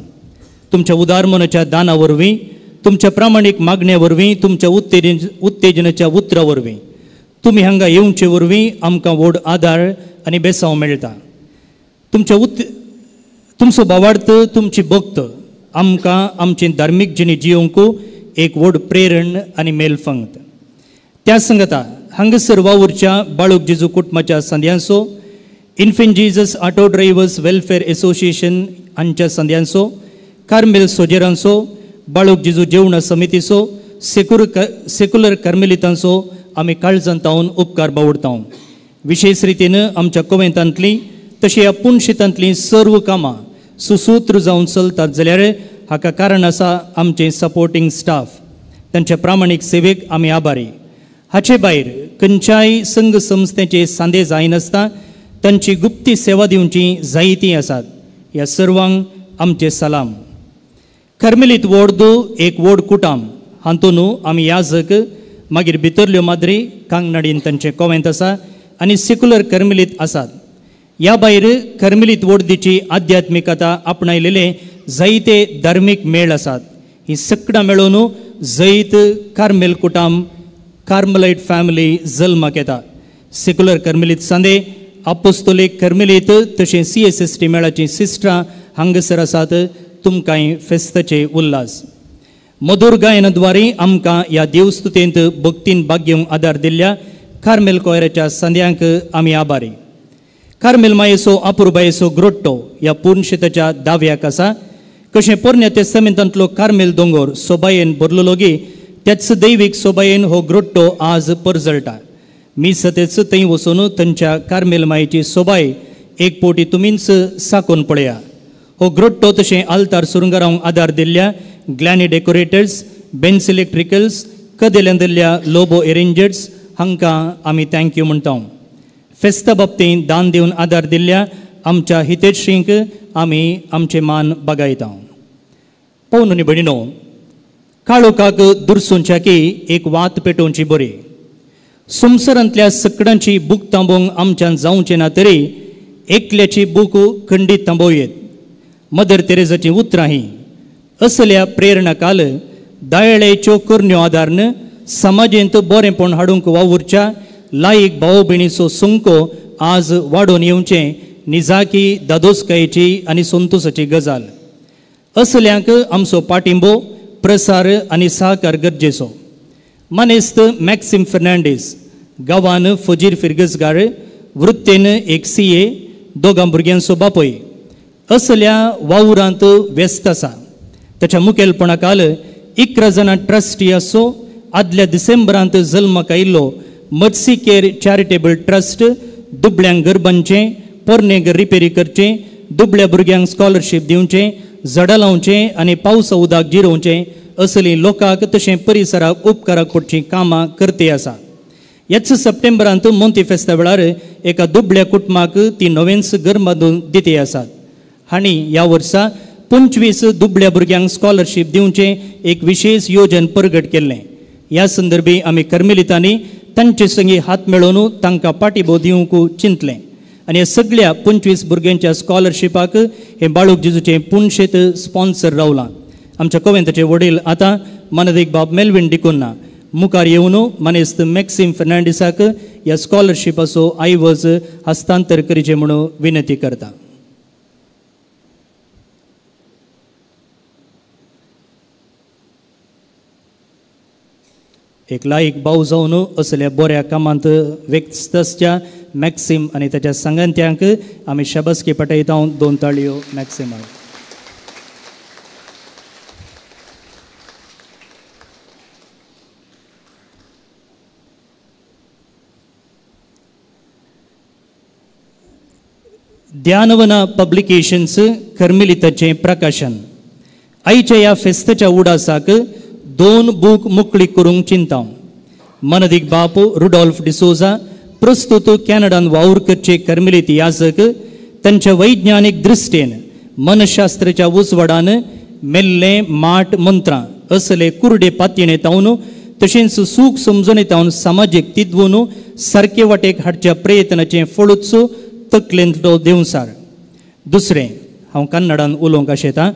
तुमच्या उदार मनाच्या दाना वरवीं, तुमच्या प्रामाणीक मागण्या वरवीं, तुमच्या उत्तेजनाच्या उतरां वरवीं, तुमी हांगा येवचे वरवीं आमकां व्हड आदार आनी बेसांव मेळटा. तुमचो भावार्थ, तुमची भक्त आमकां आमची धार्मीक जिणी जियोवंक एक व्हड प्रेरण आनी मेलफंगत. त्या संगता हांगासर वावुरच्या बाळूक जेजू कुटुंबाच्या संद्यांचो, infant Jesus auto drivers welfare association हांच्या संद्यांचो, कार्मेल सोजेरांचो, बाळूक जेजू जेवण समितीचो, सेक्युलर कार्मेलितांचो आमी काळजांतावन उपकार बावडतां. विशेष रितीन आमच्या कोवेंतांतलीं तशी ह्या पुणशितांतलीं सर्व कामां सुसूत्र जावन चलतात जाल्यार हाका कारण आसा आमचें सपोर्टींग स्टाफ. तांच्या प्रामाणीक सेवेक आमी आभारी. हाचे भायर खंयच्याय संघ संस्थेचे सांदे जायनासता तांची गुप्ती सेवा दिवची जायतीं आसात. ह्या सर्वांक आमचे सलाम. कर्मेलीत व्हड एक व्हड कुटाम हातून आमी याजक, मागीर भितरल्यो माद्री कांगनाडीन तांचे कोवेंत आसा आनी सेक्युलर कर्मेलीत आसात. ह्या भायर कर्मेलीत वर्दीची आध्यात्मिकता आपणायलेले जायते धार्मीक मेळ आसात. ही सगळां मेळून जैत कार्मेल कुटाम, कार्मलायट फॅमिली जल्माक येता. सेक्युलर कर्मेलीत सांदे, अपोस्तोलीक कर्मेलीत तशें CSST मेळाची सिस्टरां हांगासर आसात. तुमकांय फेस्ताचे उल्हास. मधुर गायनाद्वारे आमकां ह्या देवस्तुतेंत भक्तीन भाग्यवंक आदार दिल्ल्या कार्मेल कोयराच्या सांद्यांक आमी आभारी. कार्मेल मायेचो अपुर्बायेचो ग्रोट्टो ह्या पुणशिताच्या दाव्याक आसा. कशें पोरण्या तेस्तमेंतांतलो कार्मेल दोंगर सोबायेन भरलेलो गे त्याच दैवीक सोबायेन हो ग्रोट्टो आज परजळटा. मी सतेच थंय वचून तांच्या कार्मेल मायेची सोबाय एक पोटी तुमीच साकोन पळया. हो ग्रोट्टो तशें आल्तार सुरंगारांक आदार दिल्ल्या ग्लॅनी डेकोरेटर्स, बेन्स इलेक्ट्रिकल्स, कदेल्यांदल्या लोबो एरेंजर्स हांकां आमी थँक्यू म्हणटा. फेस्ता बाबतींत दान दिवन आदार दिल्ल्या आमच्या हितेश्रींक आमी आमचे मान बागायता. पळोवन न्ही भयणीनो, काळोखाक दुरसुंच्या की एक वात पेटोवची बरी. संवसारांतल्या सगळ्यांची बूक थांबोवंक आमच्यान जावचें ना तरी एकल्याची बूक खंडीत थांबोवयेत. मदर तेरेजाची उतरां ही असल्या प्रेरणा काल दायळेच्यो करण्यो आदारन समाजेंत बरेंपण हाडूंक वावुरच्या लायक भाव भयणीचो संको आज वाडोवन येवचें निजाकी दादोसकायेची आनी संतोशाची गजाल. असल्यांक आमचो पाठिंबो, प्रसार आनी सहकार गरजेचो. मानेस्त मॅक्सिम फर्नांडीस गांवान फजीर फिरगसगार, वृत्तेन एक CA, दोगां भुरग्यांचो बापूय असल्या वावुरांत व्यस्त आसा. ताच्या मुखेलपणा काल 11 जाणां ट्रस्टी आसो. आदल्या डिसेंबरांत जल्माक आयिल्लो मत्सी केअर चॅरिटेबल ट्रस्ट दुबळ्यांक घर बांदचें, पोरणे घर रिपेरी करचें, दुबळ्या भुरग्यांक स्कॉलरशीप दिवचें, झाडां लावचें आनी पावसा उदक जिरोवचें असलीं लोकांक तशें परिसराक उपकाराक पडचीं कामां करते आसा. ह्याच सप्टेंबरांत मोंती फेस्ता वेळार एका दुबळ्या कुटुंबाक ती नवेंच घर बांदून दिते आसात. हांणी ह्या वर्सा 25 दुबळ्या भुरग्यांक स्कॉलरशीप दिवचें एक विशेष योजन प्रगट केल्लें. ह्या संदर्भी आमी कर्मेलितांनी तांचे संगी हात मेळोवन तांकां पाठिंबो दिवंक चिंतलें आनी ह्या सगळ्या 25 भुरग्यांच्या स्कॉलरशिपाक हे बाळूक जेजूचें पुणशेत स्पॉन्सर रावलां. आमच्या कोवेंताचे वडील आतां मनदीक बाब मेल्विन डिकोन्ना मुखार येवन मानेस्त मॅक्सिम फर्नांडीसाक ह्या स्कॉलरशिपाचो आयवज हस्तांतर करचें म्हणून विनंती करता. एक लायक भाव जावन असल्या बऱ्या कामांत व्यस्त आसच्या मॅक्सिम आनी ताच्या सांगत्यांक आमी शाबासकी पटयता. 2 ताळयो मॅक्सिमाक. ध्यानवना पब्लिकेशन्स कर्मिलिताचें प्रकाशन. आयच्या ह्या फेस्ताच्या उडासाक 2 बूक मुकळी करूंक चिंता. मनदीक बाप रुडॉल्फ डिसोजा प्रस्तुत कॅनडान वावर करचे कर्मिलीत याजक तांच्या वैज्ञानीक दृश्टेन मनशास्त्राच्या उजवाडान मेल्ले माट मंत्रां असले कुर्डे पातयेने तावन तशेंच सूख समजून तावन समाजीक तिद्वून सारके वाटेक हाडच्या प्रयत्नाचें फळूच तकलेंतलो देवसार. दुसरें हांव कन्नडान उलोवंक आशेतां.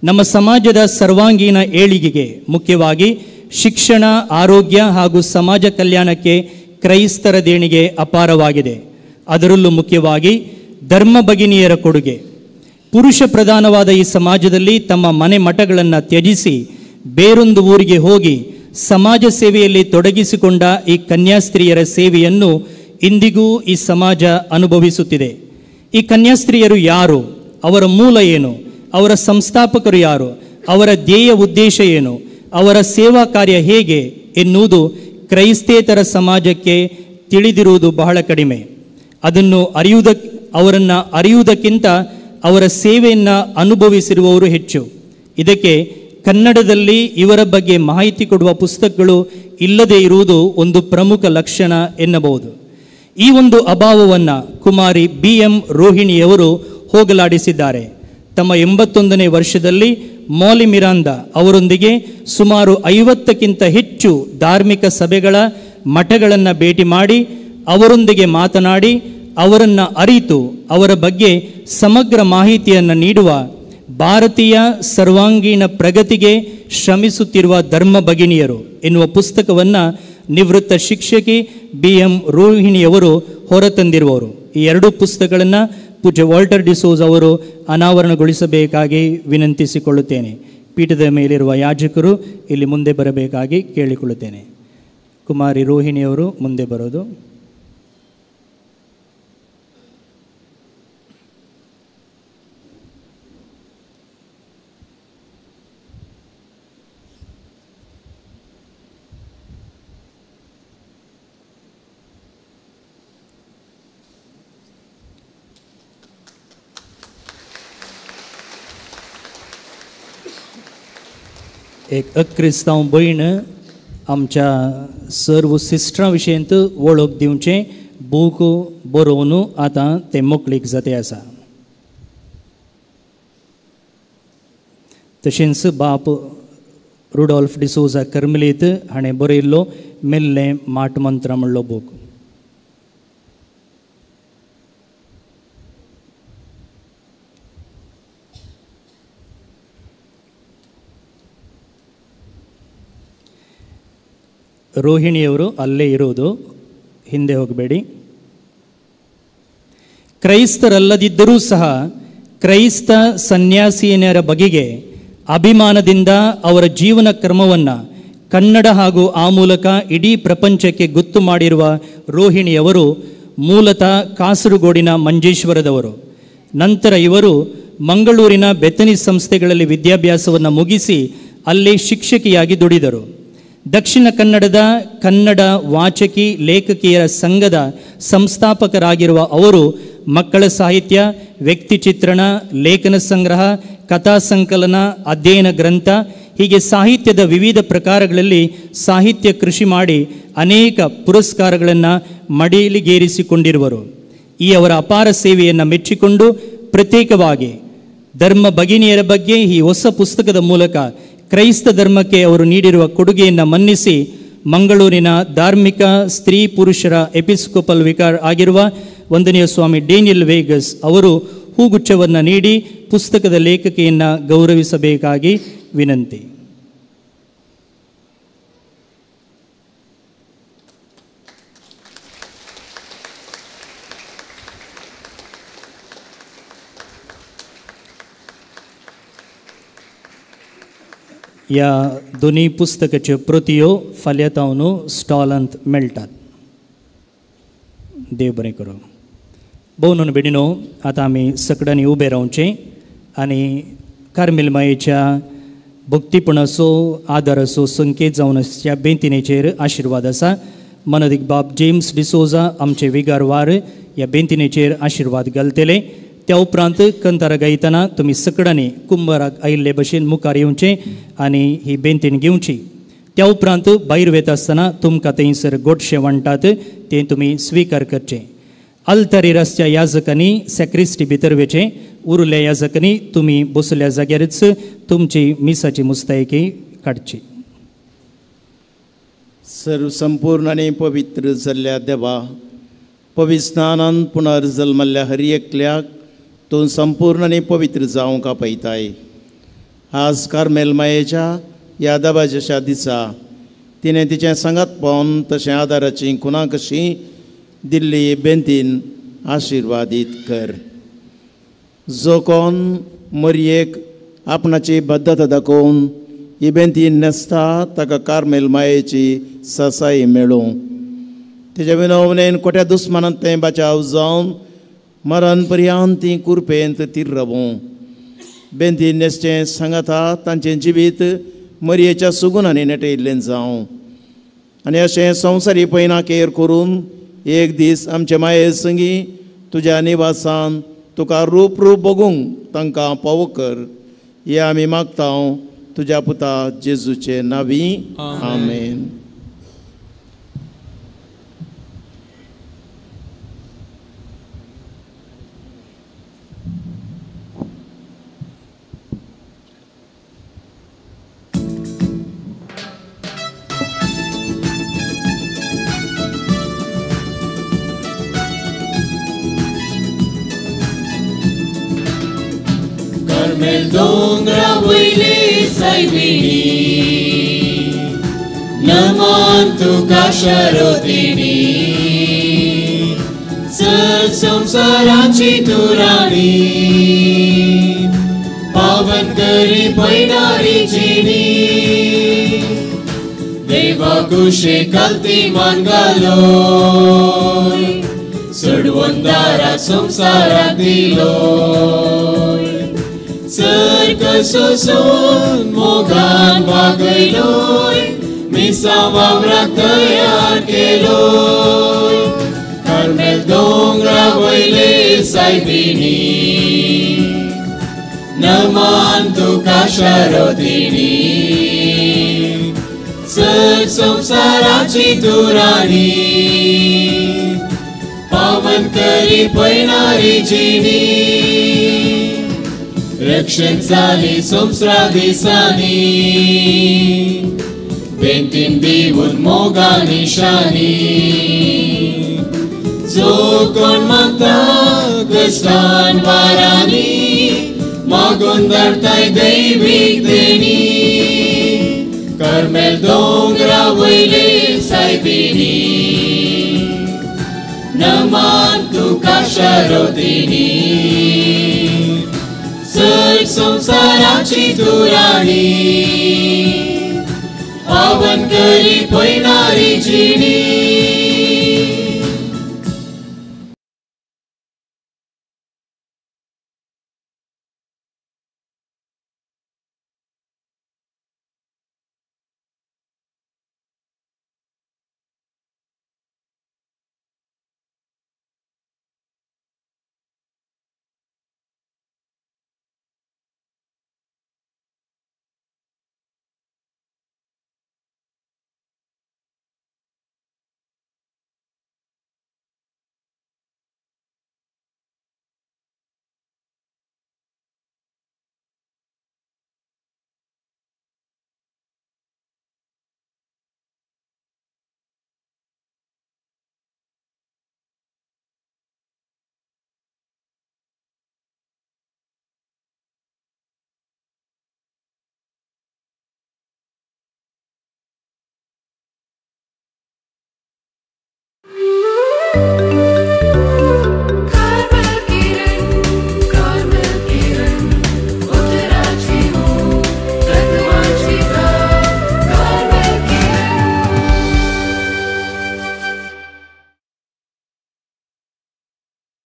ನಮ್ಮ ಸಮಾಜದ ಸರ್ವಾಂಗೀಣ ಏಳಿಗೆಗೆ ಮುಖ್ಯವಾಗಿ ಶಿಕ್ಷಣ, ಆರೋಗ್ಯ ಹಾಗೂ ಸಮಾಜ ಕಲ್ಯಾಣಕ್ಕೆ ಕ್ರೈಸ್ತರ ದೇಣಿಗೆ ಅಪಾರವಾಗಿದೆ. ಅದರಲ್ಲೂ ಮುಖ್ಯವಾಗಿ ಧರ್ಮ ಭಗಿನಿಯರ ಕೊಡುಗೆ. ಪುರುಷ ಪ್ರಧಾನವಾದ ಈ ಸಮಾಜದಲ್ಲಿ ತಮ್ಮ ಮನೆ ಮಠಗಳನ್ನು ತ್ಯಜಿಸಿ ಬೇರೊಂದು ಊರಿಗೆ ಹೋಗಿ ಸಮಾಜ ಸೇವೆಯಲ್ಲಿ ತೊಡಗಿಸಿಕೊಂಡ ಈ ಕನ್ಯಾಸ್ತ್ರೀಯರ ಸೇವೆಯನ್ನು ಇಂದಿಗೂ ಈ ಸಮಾಜ ಅನುಭವಿಸುತ್ತಿದೆ. ಈ ಕನ್ಯಾಸ್ತ್ರೀಯರು ಯಾರು? ಅವರ ಮೂಲ ಏನು? ಅವರ ಸಂಸ್ಥಾಪಕರು ಯಾರು? ಅವರ ಧ್ಯೇಯ ಉದ್ದೇಶ ಏನು? ಅವರ ಸೇವಾ ಕಾರ್ಯ ಹೇಗೆ ಎನ್ನುವುದು ಕ್ರೈಸ್ತೇತರ ಸಮಾಜಕ್ಕೆ ತಿಳಿದಿರುವುದು ಬಹಳ ಕಡಿಮೆ. ಅವರನ್ನು ಅರಿಯುವುದಕ್ಕಿಂತ ಅವರ ಸೇವೆಯನ್ನು ಅನುಭವಿಸಿರುವವರು ಹೆಚ್ಚು. ಇದಕ್ಕೆ ಕನ್ನಡದಲ್ಲಿ ಇವರ ಬಗ್ಗೆ ಮಾಹಿತಿ ಕೊಡುವ ಪುಸ್ತಕಗಳು ಇಲ್ಲದೇ ಇರುವುದು ಒಂದು ಪ್ರಮುಖ ಲಕ್ಷಣ ಎನ್ನಬಹುದು. ಈ ಒಂದು ಅಭಾವವನ್ನು ಕುಮಾರಿ BM ರೋಹಿಣಿಯವರು ಹೋಗಲಾಡಿಸಿದ್ದಾರೆ. ತಮ್ಮ 81ನೇ ವರ್ಷದಲ್ಲಿ ಮೌಲಿ ಮಿರಾಂದ ಅವರೊಂದಿಗೆ ಸುಮಾರು 50ಕ್ಕಿಂತ ಹೆಚ್ಚು ಧಾರ್ಮಿಕ ಸಭೆಗಳ ಮಠಗಳನ್ನು ಭೇಟಿ ಮಾಡಿ ಅವರೊಂದಿಗೆ ಮಾತನಾಡಿ ಅವರನ್ನು ಅರಿತು ಅವರ ಬಗ್ಗೆ ಸಮಗ್ರ ಮಾಹಿತಿಯನ್ನು ನೀಡುವ ಭಾರತೀಯ ಸರ್ವಾಂಗೀಣ ಪ್ರಗತಿಗೆ ಶ್ರಮಿಸುತ್ತಿರುವ ಧರ್ಮ ಭಗಿನಿಯರು ಎನ್ನುವ ಪುಸ್ತಕವನ್ನು ನಿವೃತ್ತ ಶಿಕ್ಷಕಿ BM ರೋಹಿಣಿಯವರು ಹೊರತಂದಿರುವವರು. ಈ 2 ಪುಸ್ತಕಗಳನ್ನು ಪೂಜ್ಯ ವಾಲ್ಟರ್ ಡಿಸೋಜ್ ಅವರು ಅನಾವರಣಗೊಳಿಸಬೇಕಾಗಿ ವಿನಂತಿಸಿಕೊಳ್ಳುತ್ತೇನೆ. ಪೀಠದ ಮೇಲಿರುವ ಯಾಜಕರು ಇಲ್ಲಿ ಮುಂದೆ ಬರಬೇಕಾಗಿ ಕೇಳಿಕೊಳ್ಳುತ್ತೇನೆ. ಕುಮಾರಿ ರೋಹಿಣಿಯವರು ಮುಂದೆ ಬರೋದು. एक अक्रिस्तांव भयण आमच्या सर्व सिस्टरां विशयंत वळख दिवचें बूक बरोवन आतां ते मोकळीक जाते आसा. तशेंच बाप रुडॉल्फ डिसोजा कर्मिलीत हाणें बरयल्लो मेल्लें माट मंत्रां म्हणलो बूक. ರೋಹಿಣಿಯವರು ಅಲ್ಲೇ ಇರೋದು, ಹಿಂದೆ ಹೋಗಬೇಡಿ. ಕ್ರೈಸ್ತರಲ್ಲದಿದ್ದರೂ ಸಹ ಕ್ರೈಸ್ತ ಸನ್ಯಾಸಿನಿಯರ ಬಗೆಗೆ ಅಭಿಮಾನದಿಂದ ಅವರ ಜೀವನ ಕ್ರಮವನ್ನು ಕನ್ನಡ ಹಾಗೂ ಆ ಮೂಲಕ ಇಡೀ ಪ್ರಪಂಚಕ್ಕೆ ಗೊತ್ತು ಮಾಡಿರುವ ರೋಹಿಣಿಯವರು ಮೂಲತಃ ಕಾಸರಗೋಡಿನ ಮಂಜೇಶ್ವರದವರು. ನಂತರ ಇವರು ಮಂಗಳೂರಿನ ಬೆತನಿ ಸಂಸ್ಥೆಗಳಲ್ಲಿ ವಿದ್ಯಾಭ್ಯಾಸವನ್ನು ಮುಗಿಸಿ ಅಲ್ಲಿ ಶಿಕ್ಷಕಿಯಾಗಿ ದುಡಿದರು. ದಕ್ಷಿಣ ಕನ್ನಡದ ಕನ್ನಡ ವಾಚಕಿ ಲೇಖಕಿಯರ ಸಂಘದ ಸಂಸ್ಥಾಪಕರಾಗಿರುವ ಅವರು ಮಕ್ಕಳ ಸಾಹಿತ್ಯ, ವ್ಯಕ್ತಿ ಚಿತ್ರಣ, ಲೇಖನ ಸಂಗ್ರಹ, ಕಥಾ ಸಂಕಲನ, ಅಧ್ಯಯನ ಗ್ರಂಥ ಹೀಗೆ ಸಾಹಿತ್ಯದ ವಿವಿಧ ಪ್ರಕಾರಗಳಲ್ಲಿ ಸಾಹಿತ್ಯ ಕೃಷಿ ಮಾಡಿ ಅನೇಕ ಪುರಸ್ಕಾರಗಳನ್ನು ಮಡಿಲಿಗೇರಿಸಿಕೊಂಡಿರುವರು. ಈ ಅವರ ಅಪಾರ ಸೇವೆಯನ್ನು ಮೆಚ್ಚಿಕೊಂಡು ಪ್ರತ್ಯೇಕವಾಗಿ ಧರ್ಮ ಭಗಿನಿಯರ ಬಗ್ಗೆ ಈ ಹೊಸ ಪುಸ್ತಕದ ಮೂಲಕ ಕ್ರೈಸ್ತ ಧರ್ಮಕ್ಕೆ ಅವರು ನೀಡಿರುವ ಕೊಡುಗೆಯನ್ನು ಮನ್ನಿಸಿ ಮಂಗಳೂರಿನ ಧಾರ್ಮಿಕ ಸ್ತ್ರೀ ಪುರುಷರ ಎಪಿಸ್ಕೋಪಲ್ ವಿಕಾರ್ ಆಗಿರುವ ವಂದನೀಯ ಸ್ವಾಮಿ ಡೇನಿಯಲ್ ವೇಗಸ್ ಅವರು ಹೂಗುಚ್ಛವನ್ನು ನೀಡಿ ಪುಸ್ತಕದ ಲೇಖಕಿಯನ್ನು ಗೌರವಿಸಬೇಕಾಗಿ ವಿನಂತಿ. ह्या दोनी पुस्तकाच्यो प्रतयो फाल्यां तावन स्टॉलांत मेळटात. देव बरें करूं. भोव बेडिनो आतां आमी सकडांनी उबे रावचें आनी कार्मेल मायेच्या भक्तीपणाचो आदार असो संकेत जावन ह्या बेंतिणेचेर आशिर्वाद आसा. मनोदीक बाब जेम्स डिसोजा आमचे विगारवार ह्या बेंतिणेचेर आशिर्वाद घालतले. त्या उपरांत कंतारा गायतना तुमी सकडांनी कुंभाराक आयिल्ले भशेन मुखार येवचें आनी ही बेंतीण घेवची. त्या उपरांत भायर वता आसतना तुमकां थंयसर गोडशें वांटात तें तुमी स्विकार करचें. आल्तारीरासच्या याजकांनी सॅक्रिस्टी भितर वचें. उरल्या याजकांनी तुमी बसल्या जाग्यारच तुमची मिसाची मुस्तायकी काडची. सर्व संपूर्ण आनी पवित्र जाल्ल्या देवा, पविस्नानान पुनर्जल्मल्ल्या हर एकल्याक तूं संपूर्ण आनी पवित्र जावंक आपयताय. आज कार्मेल मायेच्या ह्या दाबाच्या दिसा तिणें तिचें सांगात पावन तशें आदाराची खुणां कशीं दिल्ली बेंतीन आशिर्वादीत कर. जो कोण मरयेक आपणाची बद्धता दाखोवन ही बेंतीन न्हेसता ताका कार्मेल मायेची ससाई मेळूं. तेज्या विनवणेन कोट्या दुस्मानांत तें बचाव जावन मरण पर्यंत ती कुरपेंत तीर रावूं. बेंतीन न्हेसचें सांगाता तांचें जिवीत मरयेच्या सुगुणांनी नेटयिल्लें जावं आनी अशें संवसारी पैनाकेर करून एक दीस आमचे माये संगी तुज्या निवासान तुका रूप बगूंक तांकां पावो कर. हें आमी मागता तुज्या पुता जेजूचे नांवी. आमेन. Carmel dongra वयले सायबिणी नमन तुका शारोदिनी चल संसाराची तुराणी पावन करी पैनारी जिणी देवा कुशे कल्ती मान घालोय सडवंदारा संसाराक दिलोय चल कसो सोन मोगान वागयलोय मिसा वावराक तयार केलोय कार्मेल दोंगरा वयले सायबिणी नमन तुका शारोदिनी चल संसाराची तुराणी पावन करी पैनारी जिणी रक्षण जाली संवसारा दिसांनी बेंतीन दिवून मोगा निशानी जो कोण मागता कश्टान वारांनी मागून धाडटाय दैवीक देणी कार्मेल दोंगरा वयले सायबिणी नमन तुका शारोदिनी चल संसाराची तुराणी पावन करी पैनारी जिणी